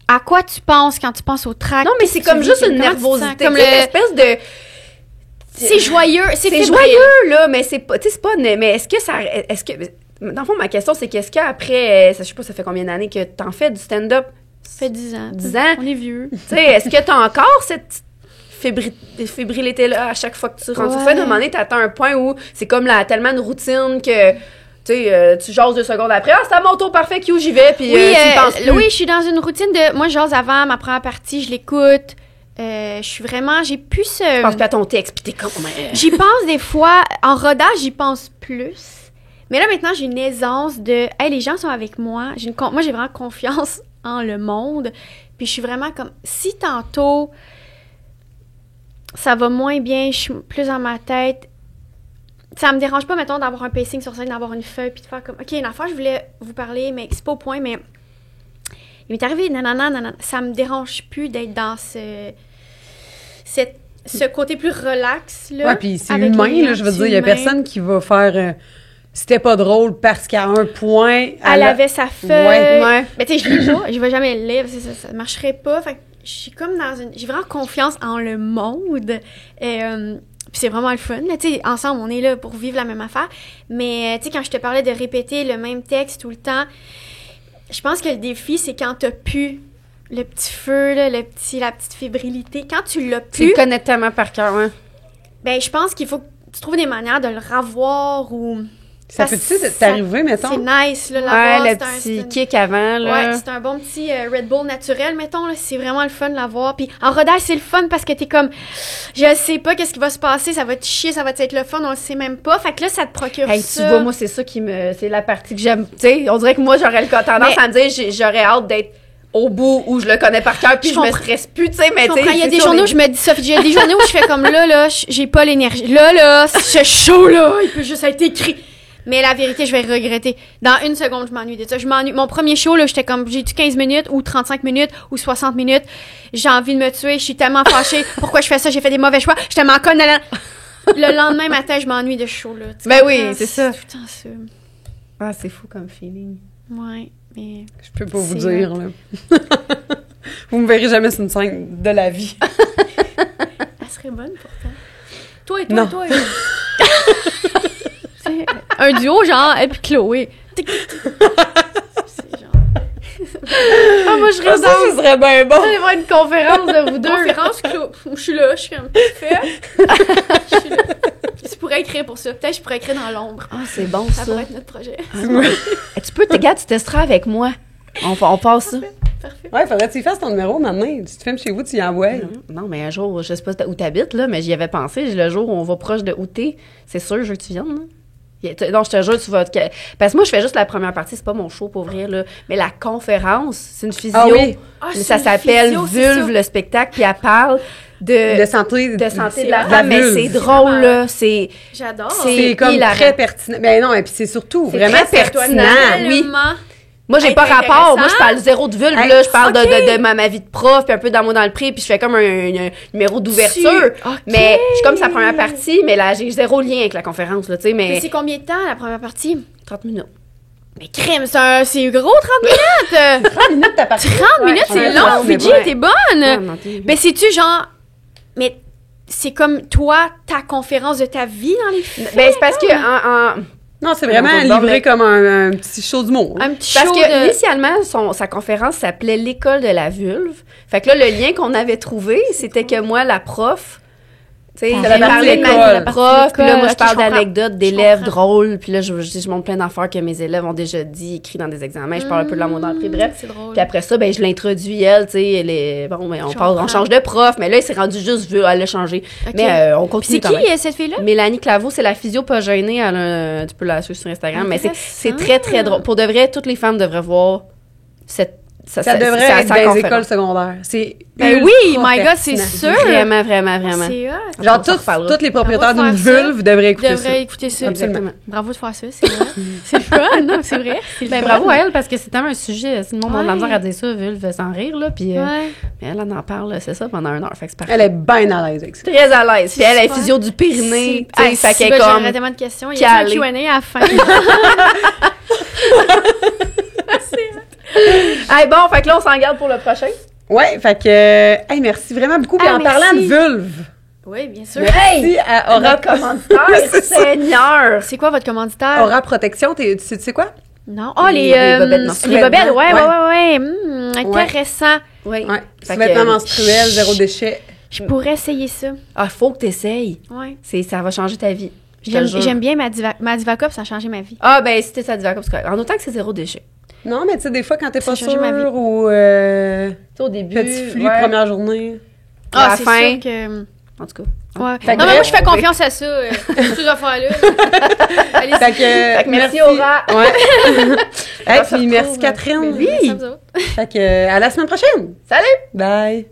À quoi tu penses quand tu penses au track? Non, mais c'est comme juste une Comment tu te sens? nervosité. Comme Tu sais, l'espèce de... C'est joyeux, c'est C'est fébrile. joyeux, là, mais c'est pas... Tu sais, c'est pas... Mais est-ce que ça... Est-ce que... Dans le fond, ma question, c'est qu'est-ce qu'après... Je sais pas, ça fait combien d'années que t'en fais du stand-up? Ça fait 10 ans. 10 ans. On est vieux. Tu sais, est-ce que t'as encore cette fébrilité-là à chaque fois que tu rentres sur scène? À un moment donné, t'atteins un point où c'est comme tellement une routine que, tu sais, tu jases 2 secondes après. Ah, c'est à mon tour parfait, Q, j'y vais, puis tu y penses plus. Oui, je suis dans une routine de... Moi, je jase avant ma première partie, je l'écoute. Je suis vraiment... J'ai plus ce... Je pense plus à ton texte, puis t'es comme... J'y pense des fois. En rodage, j'y pense plus. Mais là, maintenant, j'ai une aisance de... Hey, les gens sont avec moi. Moi, j'ai vraiment confiance en le monde. Puis je suis vraiment comme... Si tantôt, ça va moins bien, je suis plus dans ma tête, ça me dérange pas, mettons, d'avoir un pacing sur scène, d'avoir une feuille, puis de faire comme... OK, une affaire, je voulais vous parler, mais c'est pas au point, mais... Il m'est arrivé, nanana. Ça me dérange plus d'être dans ce côté plus relax, là. Ouais, puis c'est avec humain, les gens, là, je veux c'est dire, il y a humain. personne qui va faire... c'était pas drôle parce qu'à un point... Elle avait sa feuille. Ouais. Mais tu sais, je lis pas. Je vais jamais le lire. Ça marcherait pas. Fait que je suis comme dans une... J'ai vraiment confiance en le monde. Puis c'est vraiment le fun. Tu sais, ensemble, on est là pour vivre la même affaire. Mais tu sais, quand je te parlais de répéter le même texte tout le temps, je pense que le défi, c'est quand t'as pu le petit feu, là, la petite fébrilité. Quand tu l'as Tu le plus, connais tellement par cœur, hein? ben je pense qu'il faut que tu trouves des manières de le revoir ou... Ça Parce peut-tu que t'arriver, mettons? C'est nice, là, l'avoir. Ouais, le c'est un petit kick avant, là. Ouais, c'est un bon petit Red Bull naturel, mettons, là. C'est vraiment le fun de l'avoir. Puis en rodage, c'est le fun parce que t'es comme, je sais pas qu'est-ce qui va se passer, ça va te chier, ça va être le fun, on le sait même pas. Fait que là, ça te procure Hey, ça. tu vois, moi, c'est ça qui me... C'est la partie que j'aime. Tu sais, on dirait que moi, j'aurais tendance Mais- à me dire, j'aurais hâte d'être au bout où je le connais par cœur, puis je me stresse plus, tu sais, mais tu sais. Il y a des journées où je me dis ça, j'ai des journées où je fais comme là, j'ai pas l'énergie. Là, c'est chaud, là, il peut juste être écrit. Mais la vérité, je vais regretter. Dans une seconde, je m'ennuie de ça. Je m'ennuie. Mon premier show, là, j'étais comme, j'ai-tu 15 minutes ou 35 minutes ou 60 minutes? J'ai envie de me tuer. Je suis tellement fâchée. Pourquoi je fais ça? J'ai fait des mauvais choix. Je suis tellement conne. Le lendemain matin, je m'ennuie de ce show, là. Ben oui, c'est ça. Tout le temps ça. Ah, c'est fou comme feeling. Ouais, mais... Je peux pas vous dire, là. Vous me verrez jamais sur une scène de la vie. Elle serait bonne, pourtant. Toi et toi, non. toi. Un duo, genre, et puis Chloé. C'est genre... Ah, moi, je reste Ça serait bien bon. aller voir une conférence de vous deux. Conférence, je suis là, je suis comme... Fait. Je suis là. Tu pourrais écrire pour ça. Peut-être que je pourrais écrire dans l'ombre. Ah, c'est bon, Ça ça. pourrait être notre projet. Tu peux, regarde, tu testeras avec moi. On passe ça. Parfait. Ouais, faudrait que tu fasses ton numéro maintenant. Tu te filmes chez vous, tu y envoies. Non, mais un jour, je sais pas où t'habites, là, mais j'y avais pensé. Le jour où on va proche de où t'es, c'est sûr, je veux que tu viennes, là. Non, je te jure, tu vas... Parce que moi, je fais juste la première partie, c'est pas mon show pour ouvrir, là. Mais la conférence, c'est une physio. Ah oui. Ça s'appelle Vulve, le spectacle, puis elle parle De santé de la femme, mais vulve. c'est drôle, là. J'adore. C'est comme hilarant. très pertinent. Mais non, et puis c'est surtout C'est vraiment très pertinent. oui. Tellement. Moi, j'ai Hey, pas c'est rapport. Moi, intéressant. je parle zéro de vulve, Hey, là. Je parle ok. de ma vie de prof, puis un peu d'amour dans le prix, puis je fais comme un numéro d'ouverture. Ok. Mais je suis comme sa première partie, mais là, j'ai zéro lien avec la conférence, là, tu sais, Mais mais c'est combien de temps, la première partie? 30 minutes. Mais crème, c'est gros, 30 minutes! 30 minutes, t'as parti. 30 minutes, c'est ouais, long, mais Fidji, ouais. t'es bonne! Ben, c'est-tu genre... Mais c'est comme, toi, ta conférence de ta vie dans les films? Ben, c'est parce que Non, c'est vraiment Non, livré mais- comme un petit show d'humour. Un petit parce show que de... initialement, sa conférence s'appelait l'école de la vulve. Fait que là, le lien qu'on avait trouvé, c'était que moi, la prof, tu sais, Ah, j'avais la partie parlé de école. ma La partie prof, puis là, moi, je école, parle ok, je comprends. d'anecdotes, Je d'élèves comprends. drôles, puis là, je montre plein d'affaires que mes élèves ont déjà dit, écrit dans des examens, je parle un peu de l'amour dans le prix, bref. C'est drôle. Puis après ça, ben, je l'introduis, elle, tu sais, elle est... Bon, mais on comprends. change de prof, mais là, il s'est rendu juste vulve, elle l'a changé. Ok. Mais on Puis continue c'est quand même. qui, cette fille-là? Mélanie Claveau, c'est la physio pas gênée. Elle a tu peux la suivre sur Instagram. Mais c'est Intéressant. très, très drôle. Pour de vrai, toutes les femmes devraient voir Ça devrait être sa dans les conférence. écoles secondaires. C'est Ben oui, ultra my God, c'est pertinent. sûr! Vraiment, vraiment, vraiment. C'est hot. Genre, On s'en reparlera. tous les propriétaires On va d'une faire ça. vulve devraient écouter ça. Devrais écouter ça. Absolument. Bravo de faire ça, c'est vrai. C'est le fun, non, c'est vrai. C'est le Ben, fun. bravo à elle, parce que c'est tellement un sujet. Si le monde a de la Ouais. misère à dire ça, vulve sans rire, là. Puis, Ouais. mais elle en parle, c'est ça, pendant 1 heure. Fait que c'est parfait. Elle est bien à l'aise avec ça. Très à l'aise. Puis elle est super. physio du Pyrénées. C'est- Tu sais, fait si, qu'elle est ben, comme. j'aurais tellement de questions. Il y a un calée. Q&A à la fin. Hey, bon, fait que là, on s'en garde pour le prochain. Ouais, fait que, hey, merci vraiment beaucoup. Puis Ah, en parlant de merci. vulve, Oui, bien sûr. merci à Aura, Notre commanditaire, C'est ça. Seigneur. C'est quoi votre commanditaire? Aura Protection. Tu sais quoi? Non. Oh, Les bobettes menstruelles. les bobettes, ouais, Ouais. ouais. Intéressant. Oui. Ouais. Fait Sous-vêtements que- menstruels, zéro déchet. Je pourrais essayer ça. Ah, faut que t'essayes. Ouais. Ça va changer ta vie. Je te le jure. J'aime bien ma Diva Cup, ça a changé ma vie. Ah, ben, si t'es ça Diva Cup, c'est correct. En autant que c'est zéro déchet. Non, mais tu sais, des fois, quand t'es Ça pas a changé ma vie. sûr ou Tu sais, au début. petit flux, ouais. première journée. À la c'est fin. sûr que... En tout cas. Ouais. Fait que Non, mais moi, bref, je fais oui. confiance à ça, ces affaires-là. Allez, Fait que, merci, Aura. Ouais. Hey, On se puis merci retrouve. Catherine. Oui. merci à vous autres. Fait que, à la semaine prochaine. Salut! Bye.